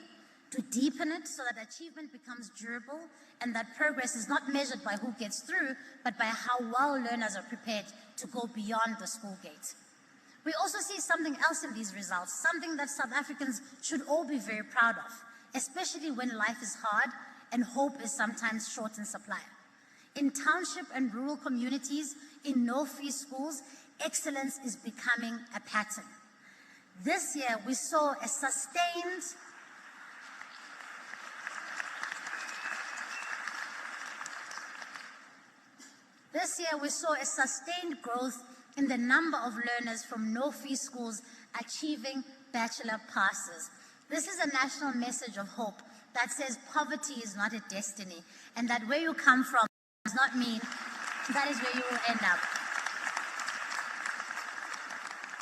S7: to deepen it so that achievement becomes durable and that progress is not measured by who gets through, but by how well learners are prepared to go beyond the school gate. We also see something else in these results, something that South Africans should all be very proud of, especially when life is hard and hope is sometimes short in supply. In township and rural communities, in no-fee schools, excellence is becoming a pattern. This year, we saw a sustained growth in the number of learners from no-fee schools achieving bachelor passes. This is a national message of hope that says poverty is not a destiny, and that where you come from does not mean that is where you will end up.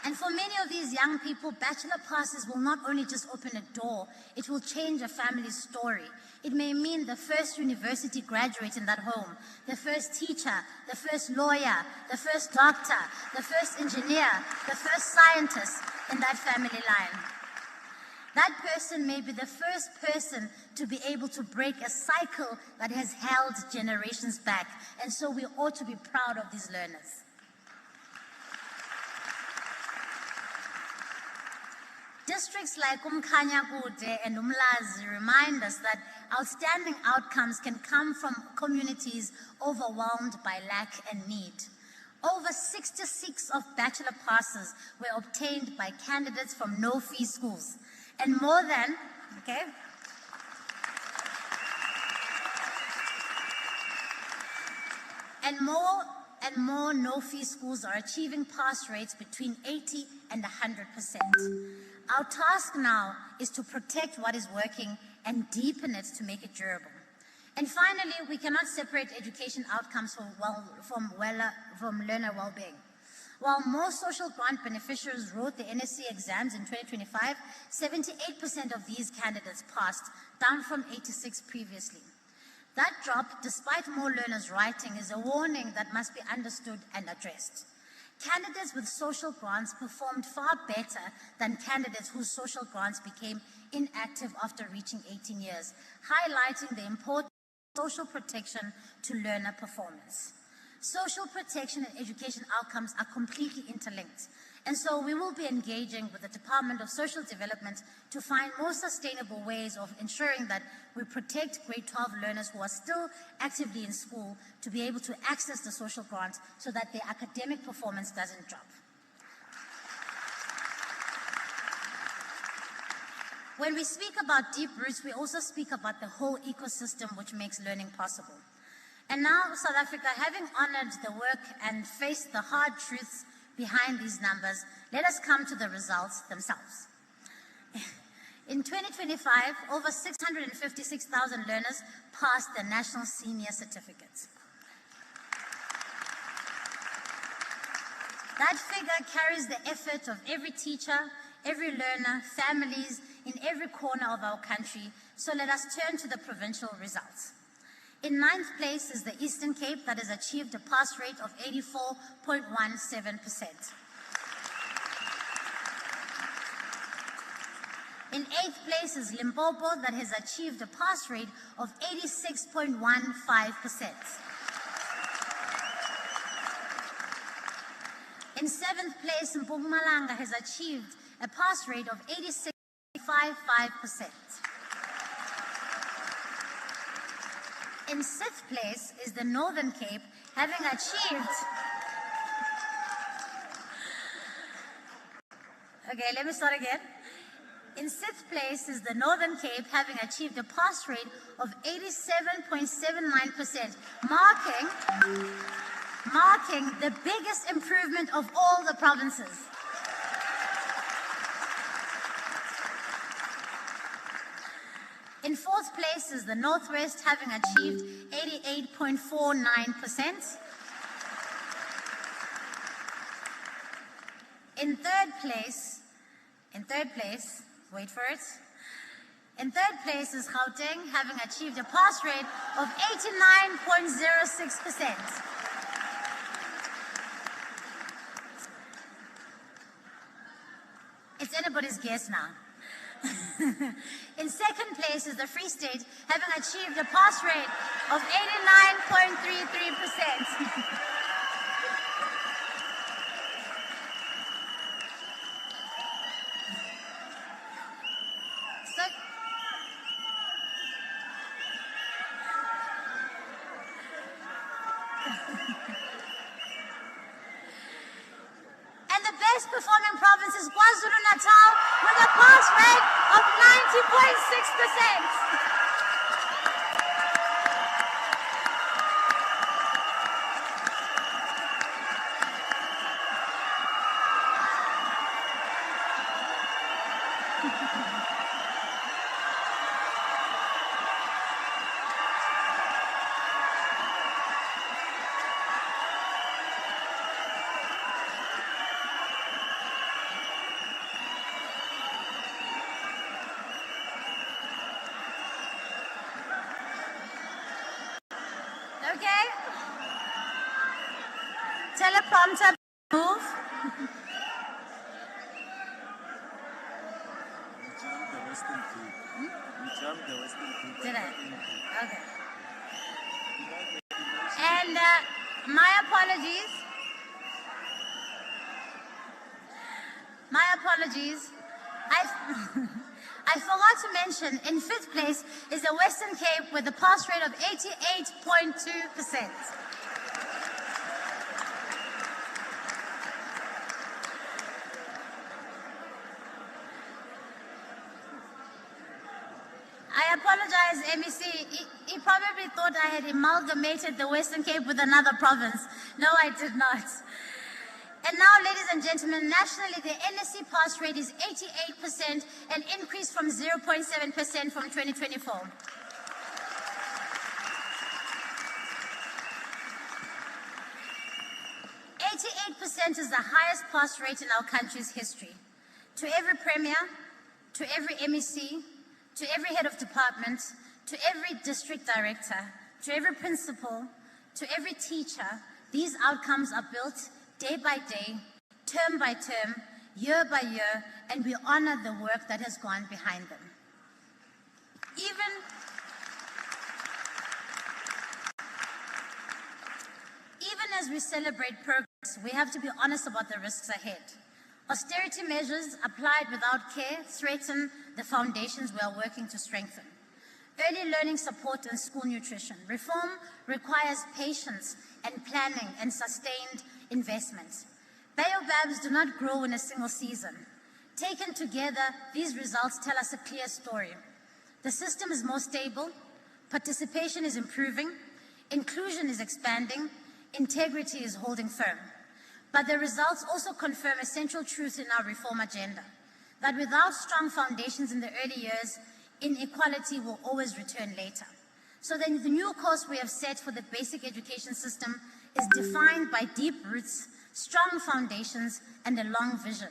S7: And for many of these young people, bachelor passes will not only just open a door, it will change a family's story. It may mean the first university graduate in that home, the first teacher, the first lawyer, the first doctor, the first engineer, the first scientist in that family line. That person may be the first person to be able to break a cycle that has held generations back. And so we ought to be proud of these learners. Districts like Umkhanya Kude and Umlazi remind us that outstanding outcomes can come from communities overwhelmed by lack and need. Over 66 of bachelor passes were obtained by candidates from no-fee schools. And more than, and more no-fee schools are achieving pass rates between 80 and 100%. Our task now is to protect what is working and deepen it to make it durable. And finally, we cannot separate education outcomes from learner well-being. While most social grant beneficiaries wrote the NSC exams in 2025, 78% of these candidates passed, down from 86% previously. That drop, despite more learners writing, is a warning that must be understood and addressed. Candidates with social grants performed far better than candidates whose social grants became inactive after reaching 18 years, highlighting the importance of social protection to learner performance. Social protection and education outcomes are completely interlinked, and so we will be engaging with the Department of Social Development to find more sustainable ways of ensuring that we protect grade 12 learners who are still actively in school to be able to access the social grant so that their academic performance doesn't drop. When we speak about deep roots, we also speak about the whole ecosystem which makes learning possible. And now, South Africa, having honored the work and faced the hard truths, behind these numbers, let us come to the results themselves. In 2025, over 656,000 learners passed their national senior certificates. That figure carries the effort of every teacher, every learner, families in every corner of our country, so let us turn to the provincial results. In 9th place is the Eastern Cape that has achieved a pass rate of 84.17%. In 8th place is Limpopo that has achieved a pass rate of 86.15%. In 7th place, Mpumalanga has achieved a pass rate of 86.55%. In 6th place is the Northern Cape, having achieved... Okay, let me start again. In 6th place is the Northern Cape, having achieved a pass rate of 87.79%, marking the biggest improvement of all the provinces. In 4th place is the Northwest, having achieved 88.49%. In third place, wait for it. In 3rd place is Gauteng, having achieved a pass rate of 89.06%. It's anybody's guess now. In 2nd place is the Free State, having achieved a pass rate of 89.33%. Performing province is KwaZulu-Natal with a pass rate of 90.6%. Okay. Teleprompter, move. Did I? Okay. And my apologies. I forgot to mention, in 5th place is the Western Cape with a pass rate of 88.2%. I apologize, MEC. He probably thought I had amalgamated the Western Cape with another province. No, I did not. And now, ladies and gentlemen, nationally, the NSC pass rate is 88%, an increase from 0.7% from 2024. %8% is the highest pass rate in our country's history. To every premier, to every MEC, to every head of department, to every district director, to every principal, to every teacher, these outcomes are built day by day, term by term, year by year, and we honor the work that has gone behind them. Even as we celebrate progress, we have to be honest about the risks ahead. Austerity measures applied without care threaten the foundations we are working to strengthen. Early learning support and school nutrition. Reform requires patience and planning and sustained investment. Baobabs do not grow in a single season. Taken together, these results tell us a clear story. The system is more stable, participation is improving, inclusion is expanding, integrity is holding firm. But the results also confirm a central truth in our reform agenda, that without strong foundations in the early years, inequality will always return later. So then the new course we have set for the basic education system is defined by deep roots, strong foundations, and a long vision.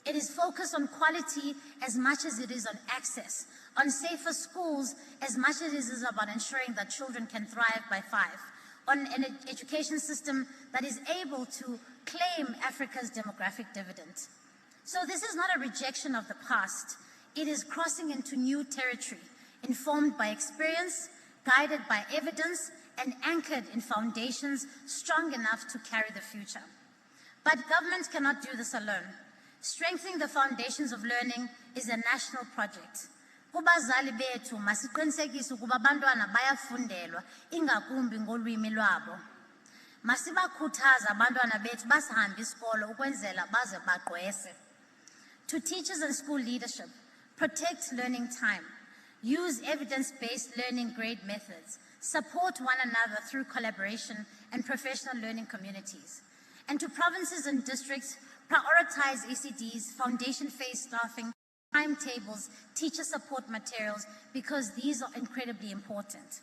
S7: It is focused on quality as much as it is on access, on safer schools as much as it is about ensuring that children can thrive by 5, on an education system that is able to claim Africa's demographic dividend. So this is not a rejection of the past. It is crossing into new territory, informed by experience, guided by evidence, and anchored in foundations strong enough to carry the future. But government cannot do this alone. Strengthening the foundations of learning is a national project. Kubazali bethu masiqinisekise ukuba abantwana bayafundelwa ingakumbi ngolwimi lwabo. Masibakhuthaza abantwana bethu basihambe isikolo ukwenzela baze bagqwese. To teachers and school leadership, protect learning time, use evidence-based learning grade methods, support one another through collaboration and professional learning communities. And to provinces and districts, prioritize ECDs, foundation phase staffing, timetables, teacher support materials, because these are incredibly important.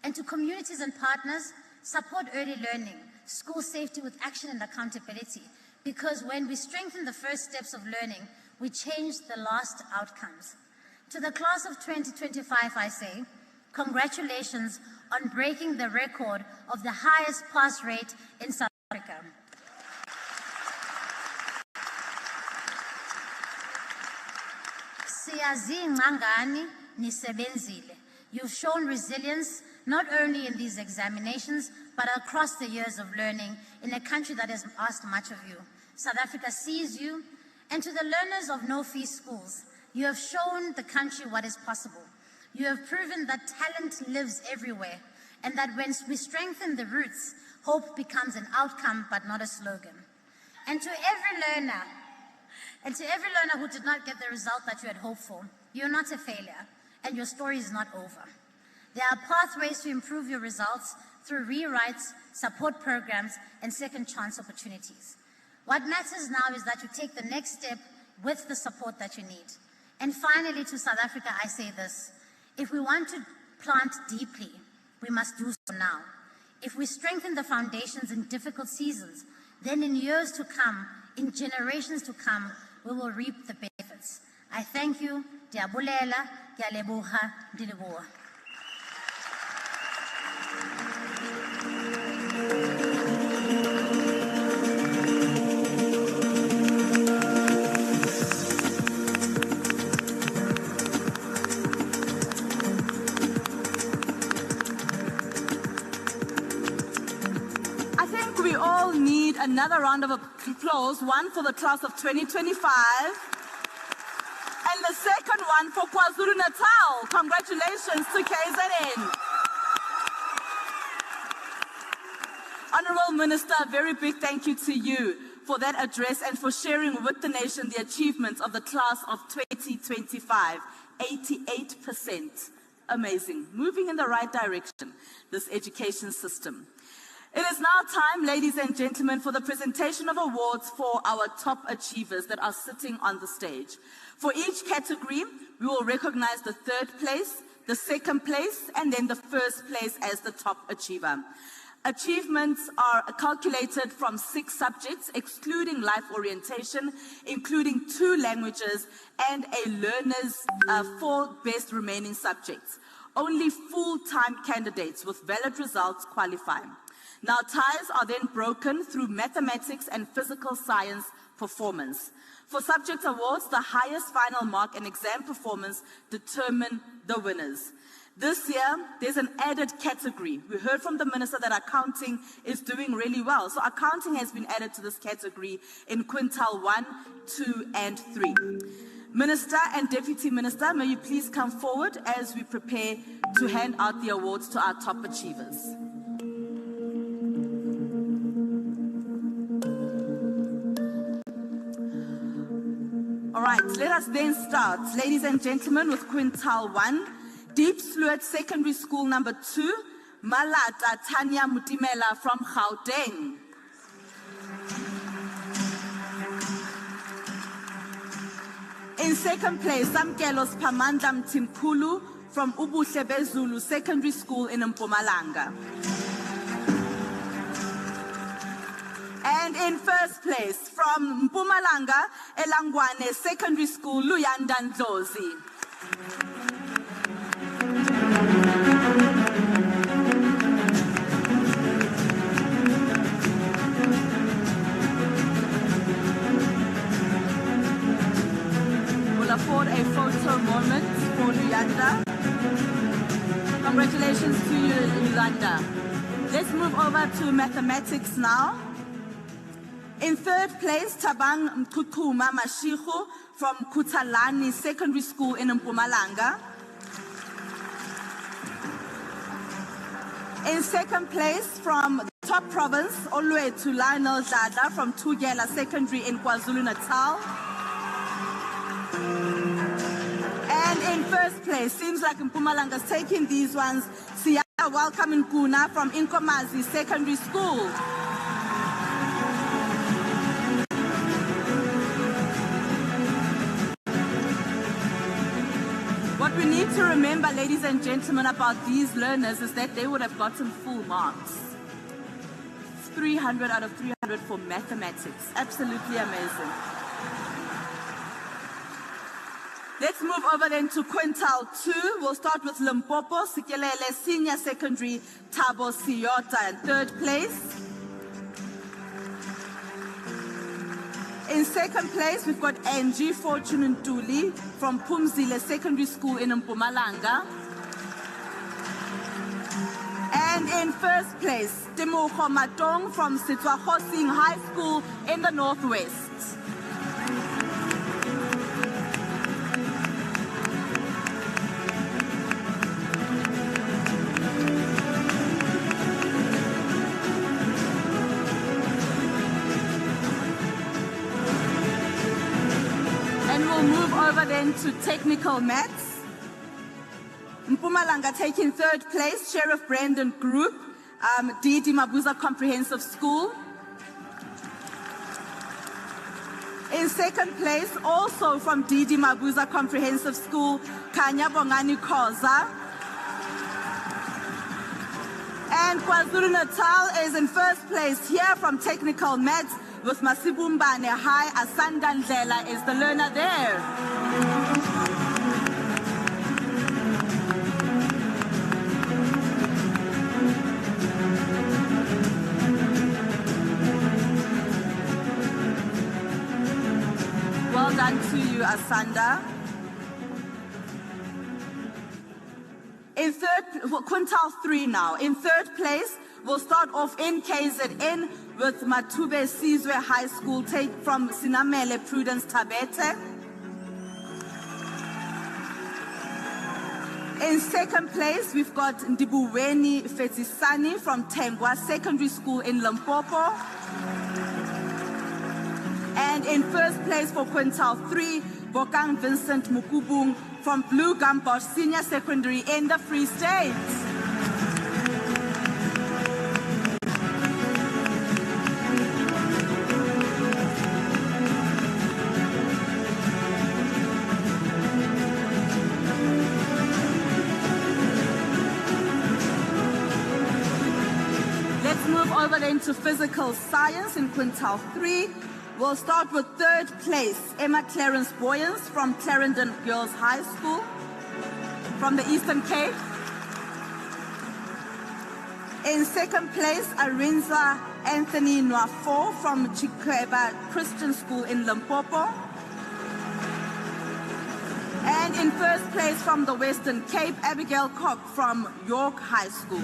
S7: And to communities and partners, support early learning, school safety with action and accountability, because when we strengthen the first steps of learning, we change the last outcomes. To the class of 2025, I say, congratulations on breaking the record of the highest pass rate in South Africa. Siyazi nisebenzile. You've shown resilience not only in these examinations, but across the years of learning in a country that has asked much of you. South Africa sees you, and to the learners of no-fee schools, you have shown the country what is possible. You have proven that talent lives everywhere, and that when we strengthen the roots, hope becomes an outcome but not a slogan. And to every learner who did not get the result that you had hoped for, you're not a failure, and your story is not over. There are pathways to improve your results through rewrites, support programs, and second chance opportunities. What matters now is that you take the next step with the support that you need. And finally, to South Africa, I say this: if we want to plant deeply, we must do so now. If we strengthen the foundations in difficult seasons, then in years to come, in generations to come, we will reap the benefits. I thank you. Diabulela, Dialebuha, Dilibua.
S6: Another round of applause, one for the class of 2025, and the second one for KwaZulu-Natal. Congratulations to KZN. Honorable Minister, a very big thank you to you for that address and for sharing with the nation the achievements of the class of 2025. 88%. Amazing. Moving in the right direction, this education system. It is now time, ladies and gentlemen, for the presentation of awards for our top achievers that are sitting on the stage. For each category, we will recognize the third place, the second place, and then the first place as the top achiever. Achievements are calculated from 6 subjects, excluding life orientation, including 2 languages, and a learner's 4 best remaining subjects. Only full-time candidates with valid results qualify. Now, ties are then broken through mathematics and physical science performance. For subject awards, the highest final mark and exam performance determine the winners. This year, there's an added category. We heard from the minister that accounting is doing really well. So accounting has been added to this category in quintile 1, 2, and 3. Minister and Deputy Minister, may you please come forward as we prepare to hand out the awards to our top achievers. All right, let us then start, ladies and gentlemen, with quintile 1, Deep Sluit Secondary School number 2, Malata Tanya Mutimela from Gauteng. In second place, Samkelos Pamandla Mtimkulu from Ubuhle Bezulu Secondary School in Mpumalanga. And in first place, from Mpumalanga, Elangwane Secondary School, Luyanda Ndlozi. We'll afford a photo moment for Luyanda. Congratulations to you, Luyanda. Let's move over to mathematics now. In third place, Tabang Mkukuma Mashihu from Kutalani Secondary School in Mpumalanga. In second place, from the top province, Olwethu Lionel Dada from Tugela Secondary in KwaZulu-Natal. And in first place, seems like Mpumalanga's taking these ones, Siyaya Welcome Nkuna from Inkomazi Secondary School. What we need to remember, ladies and gentlemen, about these learners is that they would have gotten full marks. 300 out of 300 for mathematics. Absolutely amazing. Let's move over then to quintile 2. We'll start with Limpopo, Sikelele Senior Secondary, Thabo Siyota in third place. In second place, we've got Angie Fortune Ntuli from Pumzile Secondary School in Mpumalanga. And in first place, Temogo Matong from Sitwahosing High School in the Northwest. Then to technical maths. Mpumalanga taking third place, Sheriff Brandon Group, D.D. Mabuza Comprehensive School. In second place, also from D.D. Mabuza Comprehensive School, Kanya Bongani Khoza. And KwaZulu-Natal is in first place here from technical maths with Masibumbane High. Asanda Ndlela is the learner there. Well done to you, Asanda. In quintile 3 now. In third place, we'll start off in KZN with Matube Sizwe High School, take from Sinamele Prudence Tabete. In second place, we've got Ndibuweni Fetisani from Tengwa Secondary School in Limpopo. And in first place for quintile 3, Bokang Vincent Mukubung from Blue Gumbosh Senior Secondary in the Free State. Let's move over then to physical science in quintile 3. We'll start with third place, Emma Clarence Boyens from Clarendon Girls High School from the Eastern Cape. In second place, Arinza Anthony Nwafo from Chikweba Christian School in Limpopo. And in first place from the Western Cape, Abigail Koch from York High School.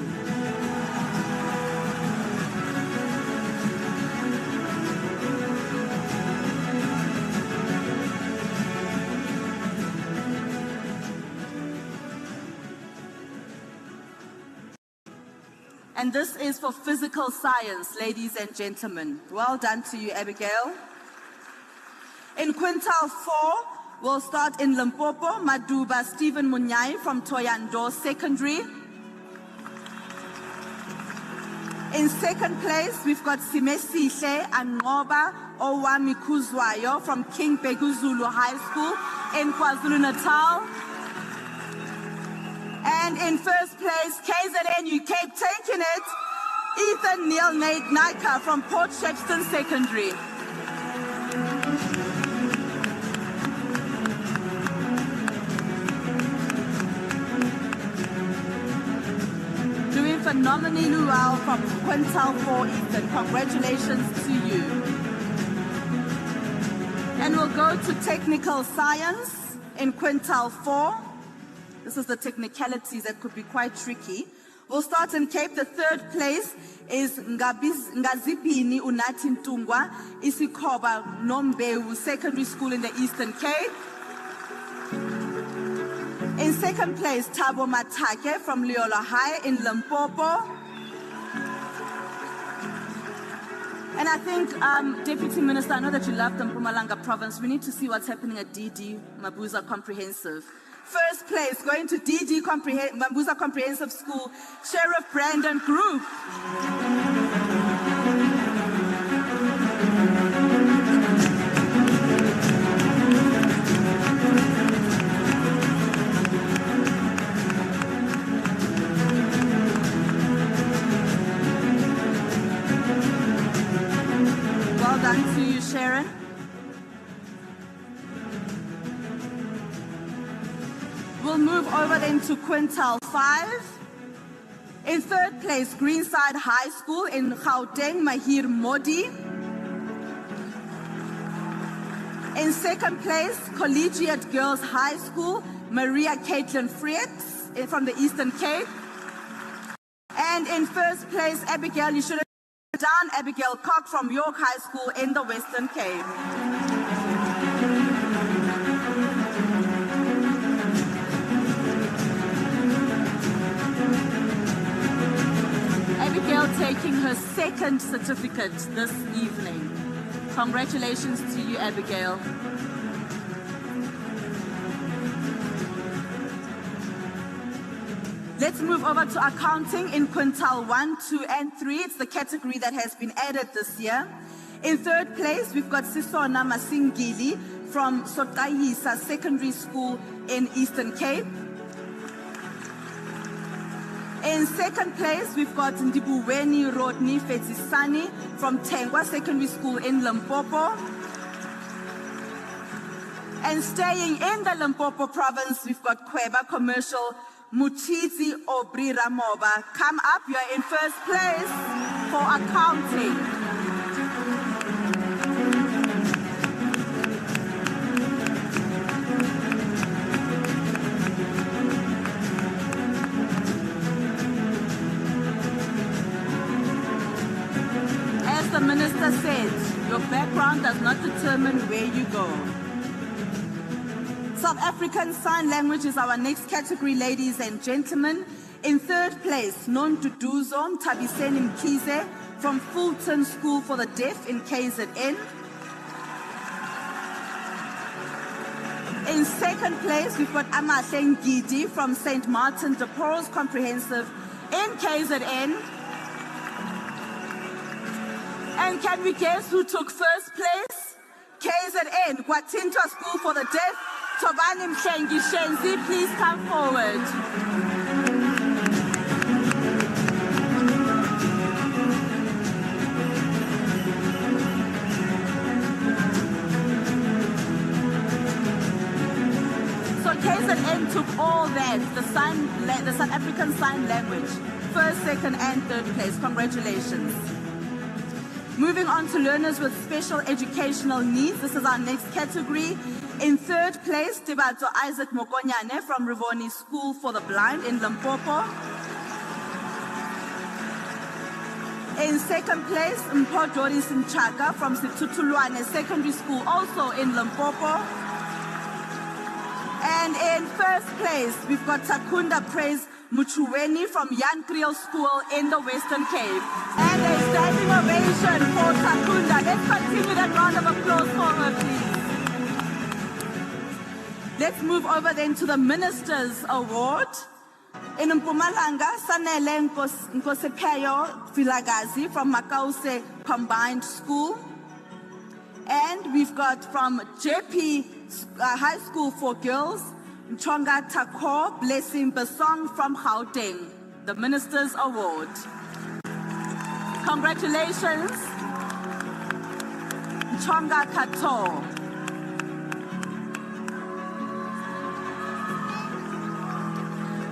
S6: And this is for physical science, ladies and gentlemen. Well done to you, Abigail. In quintile 4, we'll start in Limpopo, Maduba Stephen Munyai from Toyando Secondary. In second place, we've got Simesihle Angoba Owami Kuzwayo from King Beguzulu High School in KwaZulu-Natal. And in first place, KZN, you keep taking it, Ethan Neil Naika from Port Shepstone Secondary. Doing phenomenally well from Quintal 4 Ethan. Congratulations to you. And we'll go to technical science in Quintal 4. This is the technicalities that could be quite tricky. We'll start in Cape. The third place is Ngazibini Unathi Ntungwa, Isikoba Nombewu Secondary School in the Eastern Cape. In second place, Thabo Matake from Leola High in Limpopo. And I think, Deputy Minister, I know that you love the Mpumalanga province. We need to see what's happening at DD Mabuza Comprehensive. First place, going to DD Mabuza Comprehensive School, Sheriff Brandon Group. Well done to you, Sharon. We'll move over then to Quintal 5. In third place, Greenside High School in Gauteng, Mahir Modi. In second place, Collegiate Girls High School, Maria Caitlin Fritz from the Eastern Cape. And in first place, Abigail, you should have done, Abigail Cock from York High School in the Western Cape. Abigail taking her second certificate this evening. Congratulations to you, Abigail. Let's move over to accounting in Quintal 1, 2, and 3. It's the category that has been added this year. In third place, we've got Sisona Masingili from Sotayisa Secondary School in Eastern Cape. In second place, we've got Ndibuweni Rodney Fetisani from Tengwa Secondary School in Limpopo. And staying in the Limpopo province, we've got Kweba Commercial Muchizi Obri Ramoba. Come up, you're in first place for accounting. As the minister said, your background does not determine where you go. South African Sign Language is our next category, ladies and gentlemen. In third place, Nonduduzo Tabiseni Mkize from Fulton School for the Deaf in KZN. In second place, we've got Amahle Ngidi from St. Martin de Porres Comprehensive in KZN. And can we guess who took first place? KZN, Gwatintwa School for the Deaf. Tobani Mshengi Shenzi, please come forward. So KZN took all that, the South African Sign Language, first, second, and third place. Congratulations. Moving on to learners with special educational needs. This is our next category. In third place, Tibato Isaac Mokonyane from Rivoni School for the Blind in Limpopo. In second place, Mpho Doris Mchaka from Situtulwane Secondary School, also in Limpopo. And in first place, we've got Takunda Praise Muchuweni from Yan Kriel School in the Western Cape. And a standing ovation for Takunda. Let's continue that round of applause for her, please. Let's move over then to the Minister's Award. In Mpumalanga, Sanele Nkosepeyo Vilagazi from Makause Combined School. And we've got from JP High School for Girls, Mchonga Tako Blessing Basong from Gauteng, the Minister's Award. Congratulations, Mchonga Kato.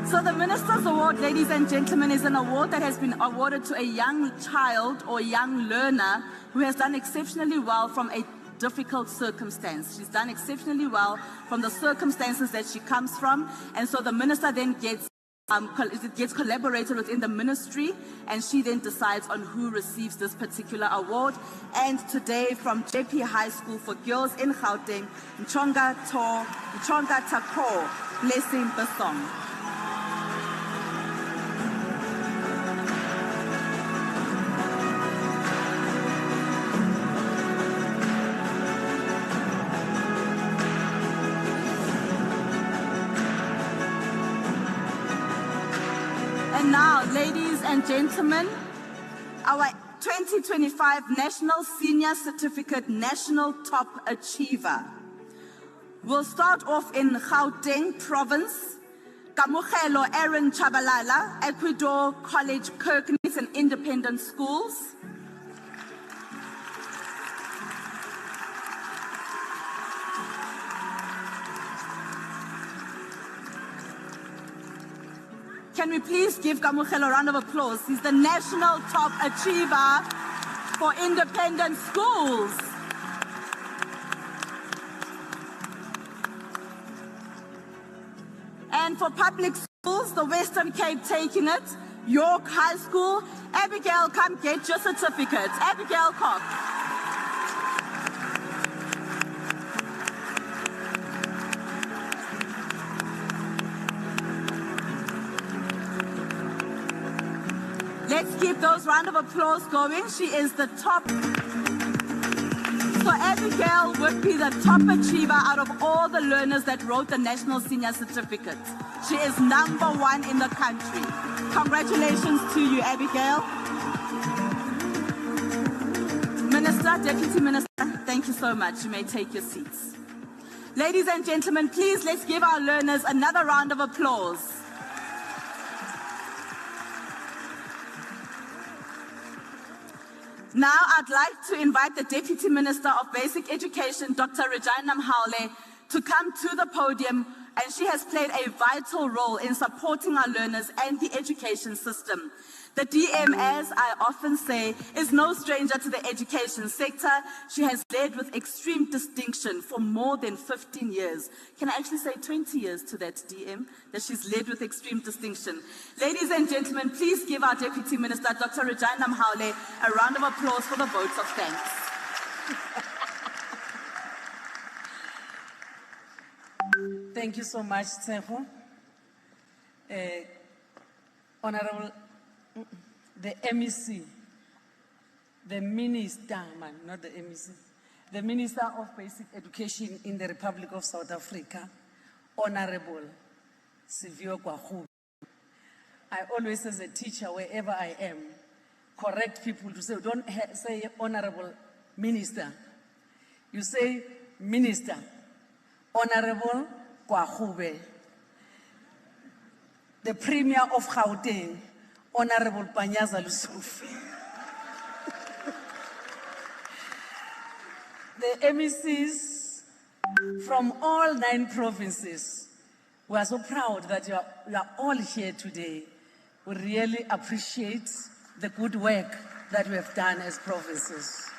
S6: So the Minister's Award, ladies and gentlemen, is an award that has been awarded to a young child or young learner who has done exceptionally well from a difficult circumstance. She's done exceptionally well from the circumstances that she comes from, and so the minister then gets collaborated within the ministry, and she then decides on who receives this particular award. And today, from JP High School for Girls in Gauteng, Mchonga Tako Blessing Basong. And now, ladies and gentlemen, our 2025 National Senior Certificate National Top Achiever. We'll start off in Gauteng Province. Kamugelo Aaron Chabalala, Ecuador College, Kirkness and Independent Schools. Can we please give Kamugelo a round of applause? He's the National Top Achiever for Independent Schools. And for public schools, the Western Cape taking it, York High School. Abigail, come get your certificate. Abigail Cock. Let's keep those round of applause going. She is the top. So Abigail would be the top achiever out of all the learners that wrote the National Senior Certificate. She is #1 in the country. Congratulations to you, Abigail. Minister, Deputy Minister, thank you so much. You may take your seats. Ladies and gentlemen, please let's give our learners another round of applause. Now I'd like to invite the Deputy Minister of Basic Education, Dr. Regina Mhaule, to come to the podium, and she has played a vital role in supporting our learners and the education system. The DM, as I often say, is no stranger to the education sector. She has led with extreme distinction for more than 15 years. Can I actually say 20 years to that DM, that she's led with extreme distinction. Ladies and gentlemen, please give our Deputy Minister, Dr. Regina Mhaule, a round of applause for the votes of thanks.
S12: Thank you so much, Tseho. Honorable, the MEC, the Minister, not the MEC, the Minister of Basic Education in the Republic of South Africa, Honorable Sivio Kwahube. I always, as a teacher, wherever I am, correct people to say, don't say Honorable Minister. You say Minister, Honorable Kwahube. The Premier of Gauteng, Honorable Panyaza Lusuf. The MECs from all 9 provinces, we are so proud that you are all here today. We really appreciate the good work that we have done as provinces.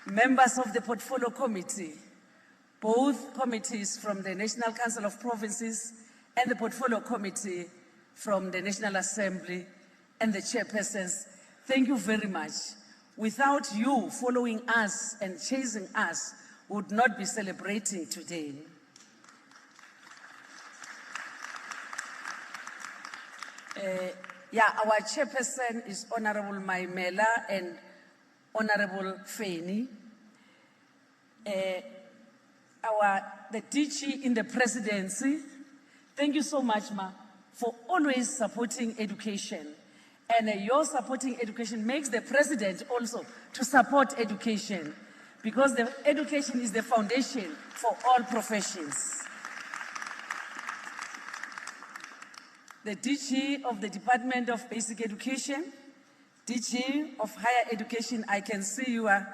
S12: Members of the Portfolio Committee, both committees from the National Council of Provinces and the Portfolio Committee from the National Assembly and the chairpersons, thank you very much. Without you following us and chasing us, we would not be celebrating today. Our chairperson is Honorable Maimela and Honorable Feni. The DG in the presidency, thank you so much, Ma, for always supporting education. And your supporting education makes the president also to support education, because the education is the foundation for all professions. The DG of the Department of Basic Education, DG of Higher Education, I can see you are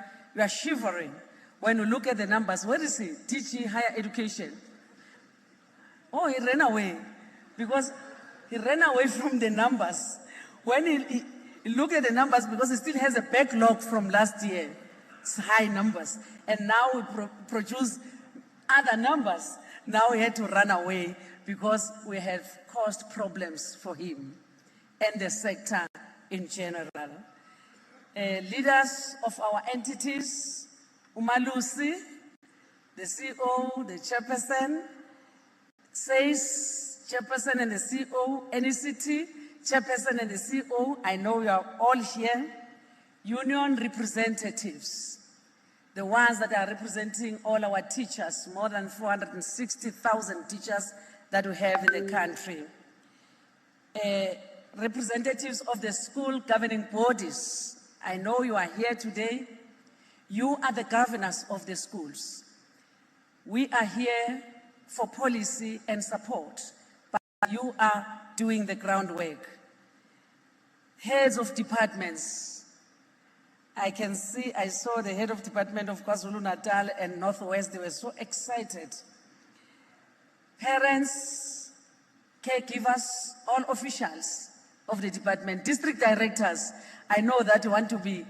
S12: shivering when you look at the numbers. Where is he? DG Higher Education. Oh, he ran away, because he ran away from the numbers. When he look at the numbers, because he still has a backlog from last year, it's high numbers. And now we produce other numbers. Now he had to run away because we have caused problems for him and the sector in general. Leaders of our entities, Umalusi, the CEO, the chairperson, says chairperson and the CEO, NECT, chairperson and the CEO, I know you are all here. Union representatives, the ones that are representing all our teachers, more than 460,000 teachers that we have in the country. Representatives of the school governing bodies, I know you are here today. You are the governors of the schools. We are here for policy and support, but you are doing the groundwork. Heads of departments, I saw the head of department of KwaZulu-Natal and Northwest, they were so excited. Parents, caregivers, all officials of the department, district directors, I know that you want to be,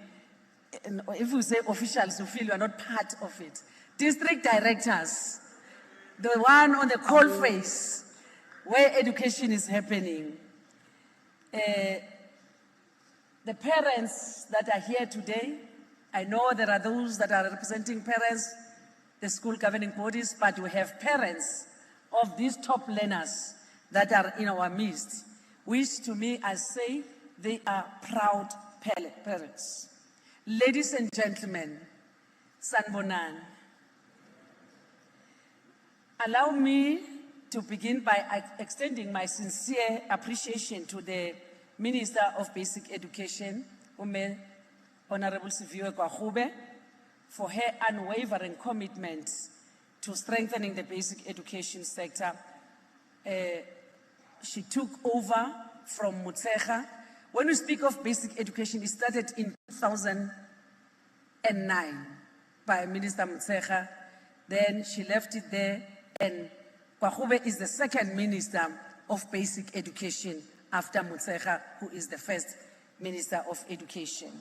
S12: if you say officials, you feel you are not part of it. District directors, the one on the coal face, where education is happening. The parents that are here today, I know there are those that are representing parents, the school governing bodies, but we have parents of these top learners that are in our midst, which to me, I say, they are proud parents. Ladies and gentlemen, Sanbonan, allow me to begin by extending my sincere appreciation to the Minister of Basic Education, Honorable Siviwe Kwagube, for her unwavering commitment to strengthening the basic education sector. She took over from Motshekga. When we speak of basic education, it started in 2009 by Minister Motshekga. Then she left it there, and Kwagube is the second Minister of Basic Education after Motshekga, who is the first Minister of Education.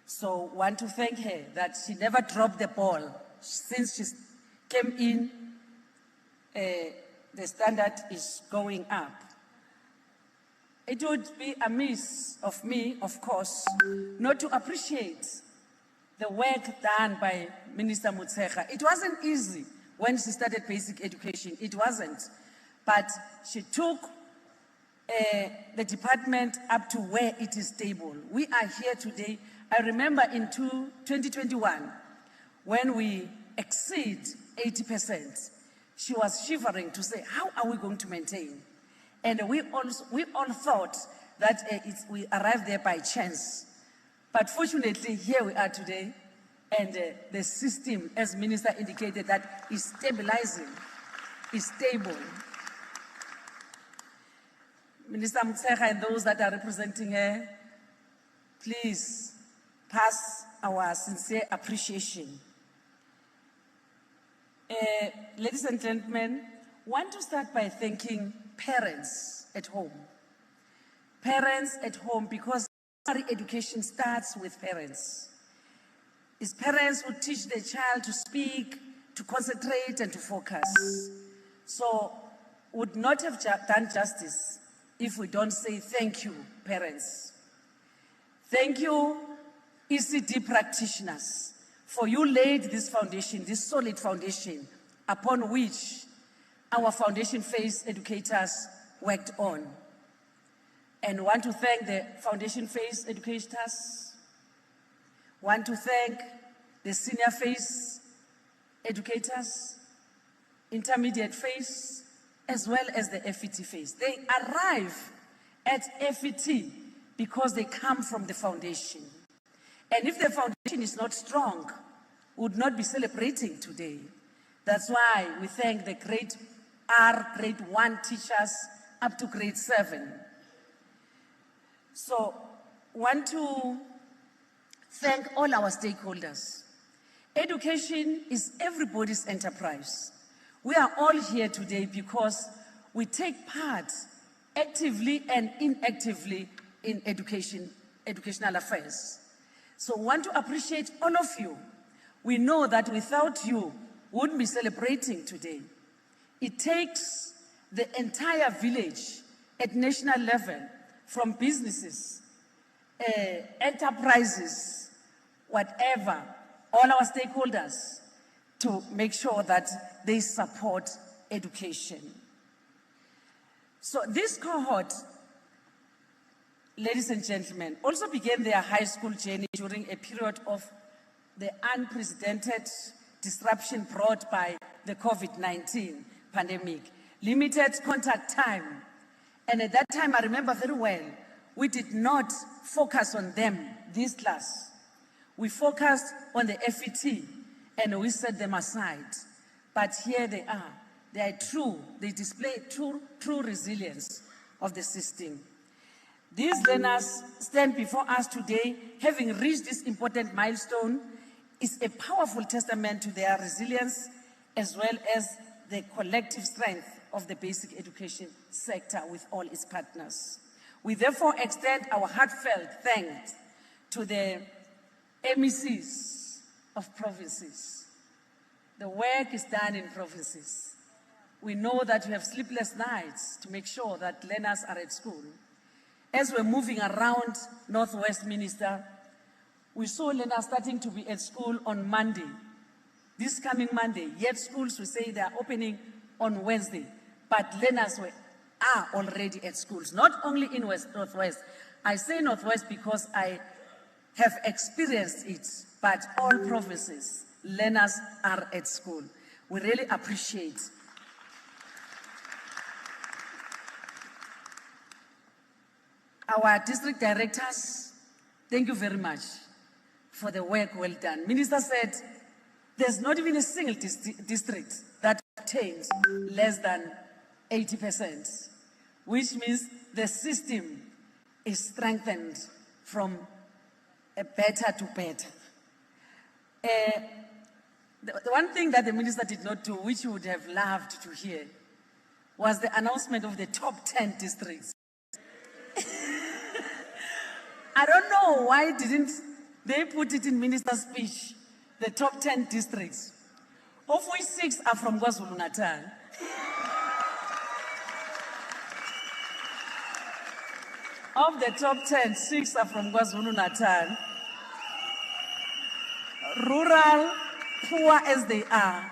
S12: So I want to thank her that she never dropped the ball. Since she came in, the standard is going up. It would be amiss of me, of course, not to appreciate the work done by Minister Motshekga. It wasn't easy when she started basic education. It wasn't. But she took the department up to where it is stable. We are here today. I remember in 2021, when we exceed 80%, she was shivering to say, how are we going to maintain? And we all thought that we arrived there by chance. But fortunately, here we are today, and the system, as Minister indicated, that is stabilizing, is stable. Minister Motshekga and those that are representing her, please pass our sincere appreciation. Ladies and gentlemen, I want to start by thanking parents at home. Parents at home, because education starts with parents. It's parents who teach their child to speak, to concentrate, and to focus. So, would not have done justice if we don't say thank you, parents. Thank you, ECD practitioners, for you laid this foundation, this solid foundation, upon which our foundation phase educators worked on. And want to thank the foundation phase educators, want to thank the senior phase educators, intermediate phase, as well as the FET phase. They arrive at FET because they come from the foundation. And if the foundation is not strong, we would not be celebrating today. That's why we thank the grade R, grade 1 teachers up to grade 7. So, want to thank all our stakeholders. Education is everybody's enterprise. We are all here today because we take part actively and inactively in educational affairs. So want to appreciate all of you. We know that without you, we wouldn't be celebrating today. It takes the entire village at national level, from businesses, enterprises, whatever, all our stakeholders, to make sure that they support education. So this cohort, ladies and gentlemen, also began their high school journey during a period of the unprecedented disruption brought by the COVID-19 pandemic, limited contact time. And at that time, I remember very well, we did not focus on them, this class. We focused on the FET and we set them aside. But here they are. They are true. They display true resilience of the system. These learners stand before us today, having reached this important milestone, is a powerful testament to their resilience as well as the collective strength of the basic education sector with all its partners. We therefore extend our heartfelt thanks to the MECs of provinces. The work is done in provinces. We know that you have sleepless nights to make sure that learners are at school. As we're moving around Northwest, Minister, we saw learners starting to be at school on Monday, this coming Monday. Yet schools will say they are opening on Wednesday, but learners are already at schools, not only in Northwest. I say Northwest because I have experienced it, but all provinces, learners are at school. We really appreciate our district directors. Thank you very much for the work well done. Minister said there's not even a single district that obtains less than 80%, which means the system is strengthened from a better to better. The one thing that the minister did not do, which you would have loved to hear, was the announcement of the top 10 districts. I don't know why didn't they put it in minister's speech, the top 10 districts, of which 6 are from KwaZulu-Natal. Of the top 10, 6 are from KwaZulu-Natal. Rural, poor as they are,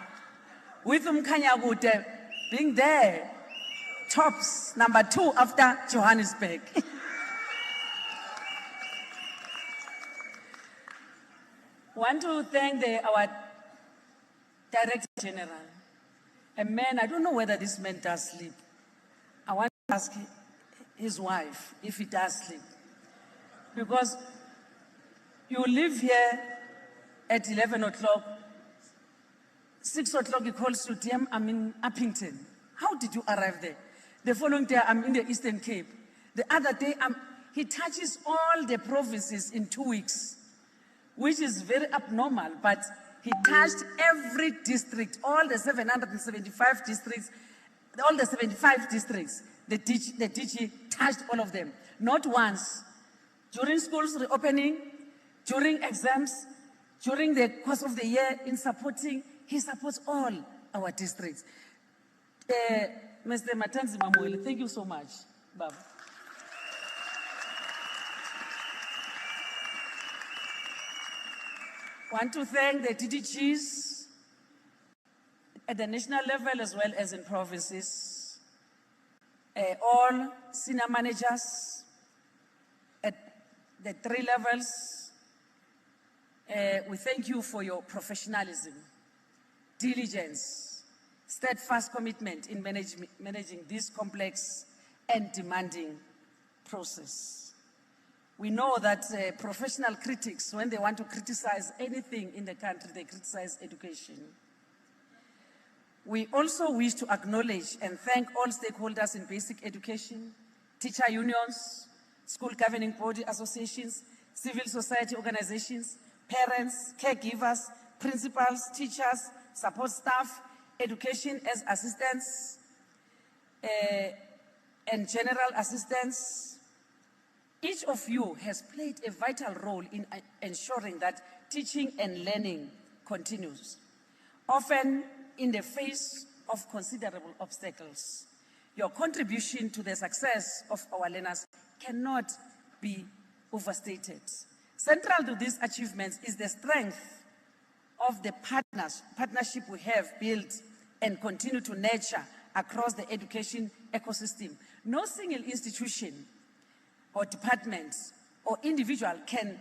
S12: with Mkhanyakude being there, tops, number 2 after Johannesburg. Want to thank our Director General, a man, I don't know whether this man does sleep. I want to ask his wife if he does sleep. Because you live here at 11 o'clock, 6 o'clock he calls you, DM, I'm in Uppington. How did you arrive there? The following day, I'm in the Eastern Cape. The other day, he touches all the provinces in 2 weeks, which is very abnormal, but he touched every district, all the 775 districts, all the 75 districts. The DG touched all of them. Not once. During schools reopening, during exams, during the course of the year in supporting, he supports all our districts. Mr. Matanzima Mwele, thank you so much, Baba. Want to thank the DDGs at the national level as well as in provinces, all senior managers at the 3 levels. We thank you for your professionalism, diligence, steadfast commitment in managing this complex and demanding process. We know that professional critics, when they want to criticize anything in the country, they criticize education. We also wish to acknowledge and thank all stakeholders in basic education, teacher unions, school governing body associations, civil society organizations, parents, caregivers, principals, teachers, support staff, education as assistants, and general assistants. Each of you has played a vital role in ensuring that teaching and learning continues, often in the face of considerable obstacles. Your contribution to the success of our learners cannot be overstated. Central to these achievements is the strength of the partnership we have built and continue to nurture across the education ecosystem. No single institution or department or individual can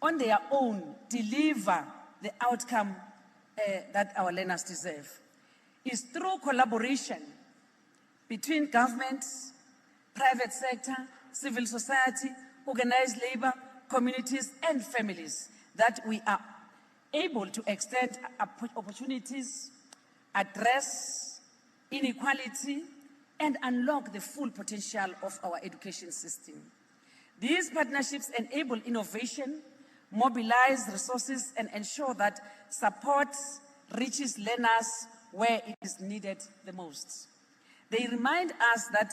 S12: on their own deliver the outcome that our learners deserve. It's through collaboration between government, private sector, civil society, organized labor, communities, and families that we are able to extend opportunities, address inequality, and unlock the full potential of our education system. These partnerships enable innovation, mobilize resources, and ensure that support reaches learners where it is needed the most. They remind us that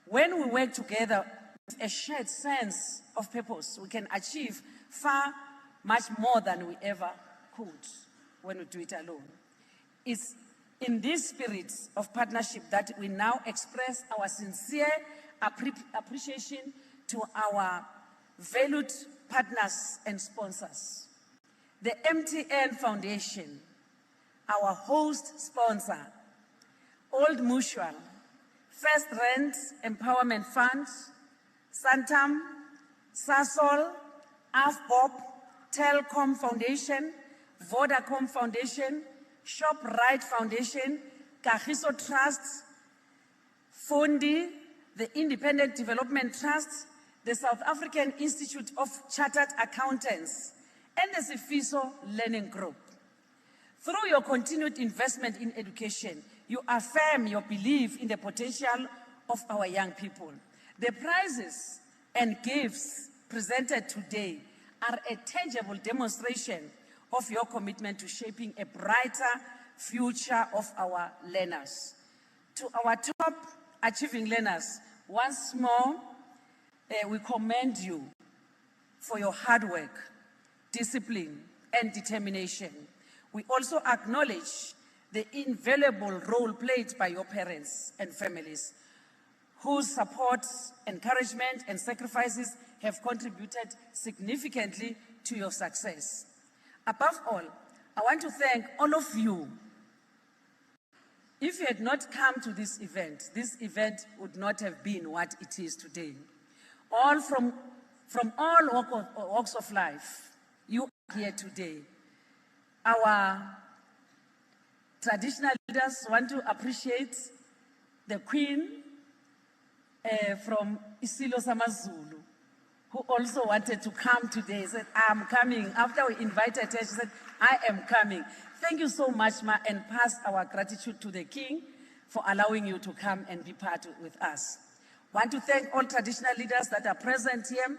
S12: when we work together with a shared sense of purpose, we can achieve far much more than we ever could when we do it alone. It's in this spirit of partnership that we now express our sincere appreciation to our valued partners and sponsors. The MTN Foundation, our host sponsor, Old Mutual, First Rent Empowerment Fund, Santam, Sasol, AFBOP, Telcom Foundation, Vodacom Foundation, ShopRite Foundation, Kagiso Trust, Fondi, the Independent Development Trust, the South African Institute of Chartered Accountants, and the Sifiso Learning Group. Through your continued investment in education, you affirm your belief in the potential of our young people. The prizes and gifts presented today are a tangible demonstration of your commitment to shaping a brighter future of our learners. To our top achieving learners, once more, we commend you for your hard work, discipline, and determination. We also acknowledge the invaluable role played by your parents and families, whose support, encouragement, and sacrifices have contributed significantly to your success. Above all, I want to thank all of you. If you had not come to this event would not have been what it is today. All from all walks of life, you are here today. Our traditional leaders want to appreciate the Queen from Isilo Samazulu, who also wanted to come today. She said, I'm coming. After we invited her, she said, I am coming. Thank you so much, Ma, and pass our gratitude to the King for allowing you to come and be part with us. Want to thank all traditional leaders that are present here.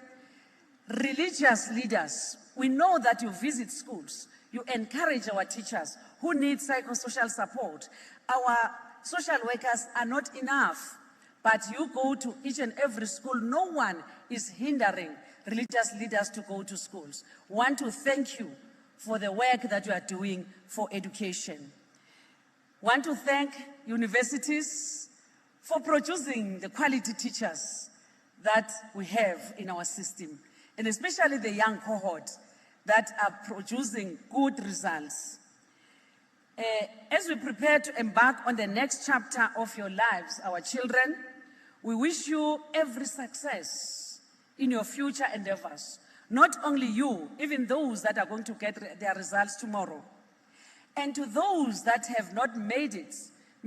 S12: Religious leaders, we know that you visit schools. You encourage our teachers who need psychosocial support. Our social workers are not enough, but you go to each and every school. No one is hindering religious leaders to go to schools. Want to thank you for the work that you are doing for education. Want to thank universities for producing the quality teachers that we have in our system, and especially the young cohort that are producing good results. As we prepare to embark on the next chapter of your lives, our children, we wish you every success in your future endeavors. Not only you, even those that are going to get their results tomorrow. And to those that have not made it,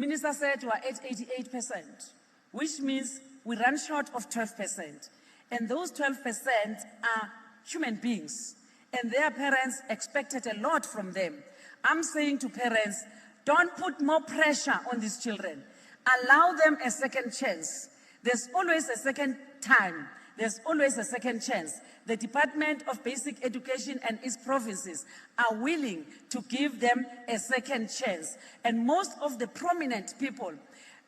S12: Minister said we're at 88%, which means we run short of 12%. And those 12% are human beings, and their parents expected a lot from them. I'm saying to parents, don't put more pressure on these children. Allow them a second chance. There's always a second time. There's always a second chance. The Department of Basic Education and its provinces are willing to give them a second chance. And most of the prominent people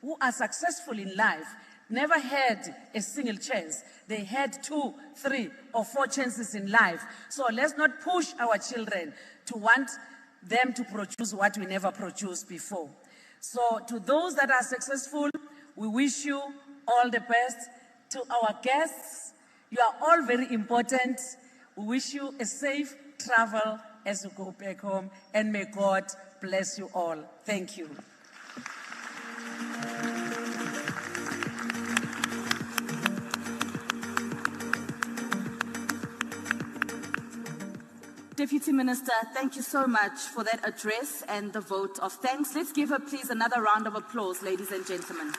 S12: who are successful in life never had a single chance. They had 2, 3, or 4 chances in life. So let's not push our children to want them to produce what we never produced before. So to those that are successful, we wish you all the best. To our guests, you are all very important. We wish you a safe travel as you go back home, and may God bless you all. Thank you.
S6: Deputy Minister, thank you so much for that address and the vote of thanks. Let's give her, please, another round of applause, ladies and gentlemen.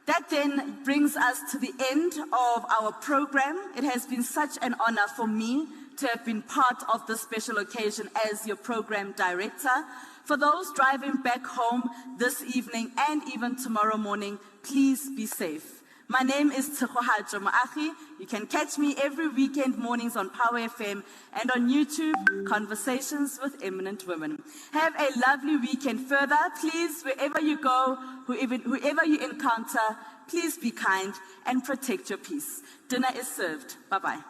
S6: That then brings us to the end of our program. It has been such an honor for me to have been part of this special occasion as your program director. For those driving back home this evening and even tomorrow morning, please be safe. My name is Thundereduc Moagi. You can catch me every weekend mornings on Power FM and on YouTube, Conversations with Eminent Women. Have a lovely weekend further. Please, wherever you go, whoever you encounter, please be kind and protect your peace. Dinner is served. Bye-bye.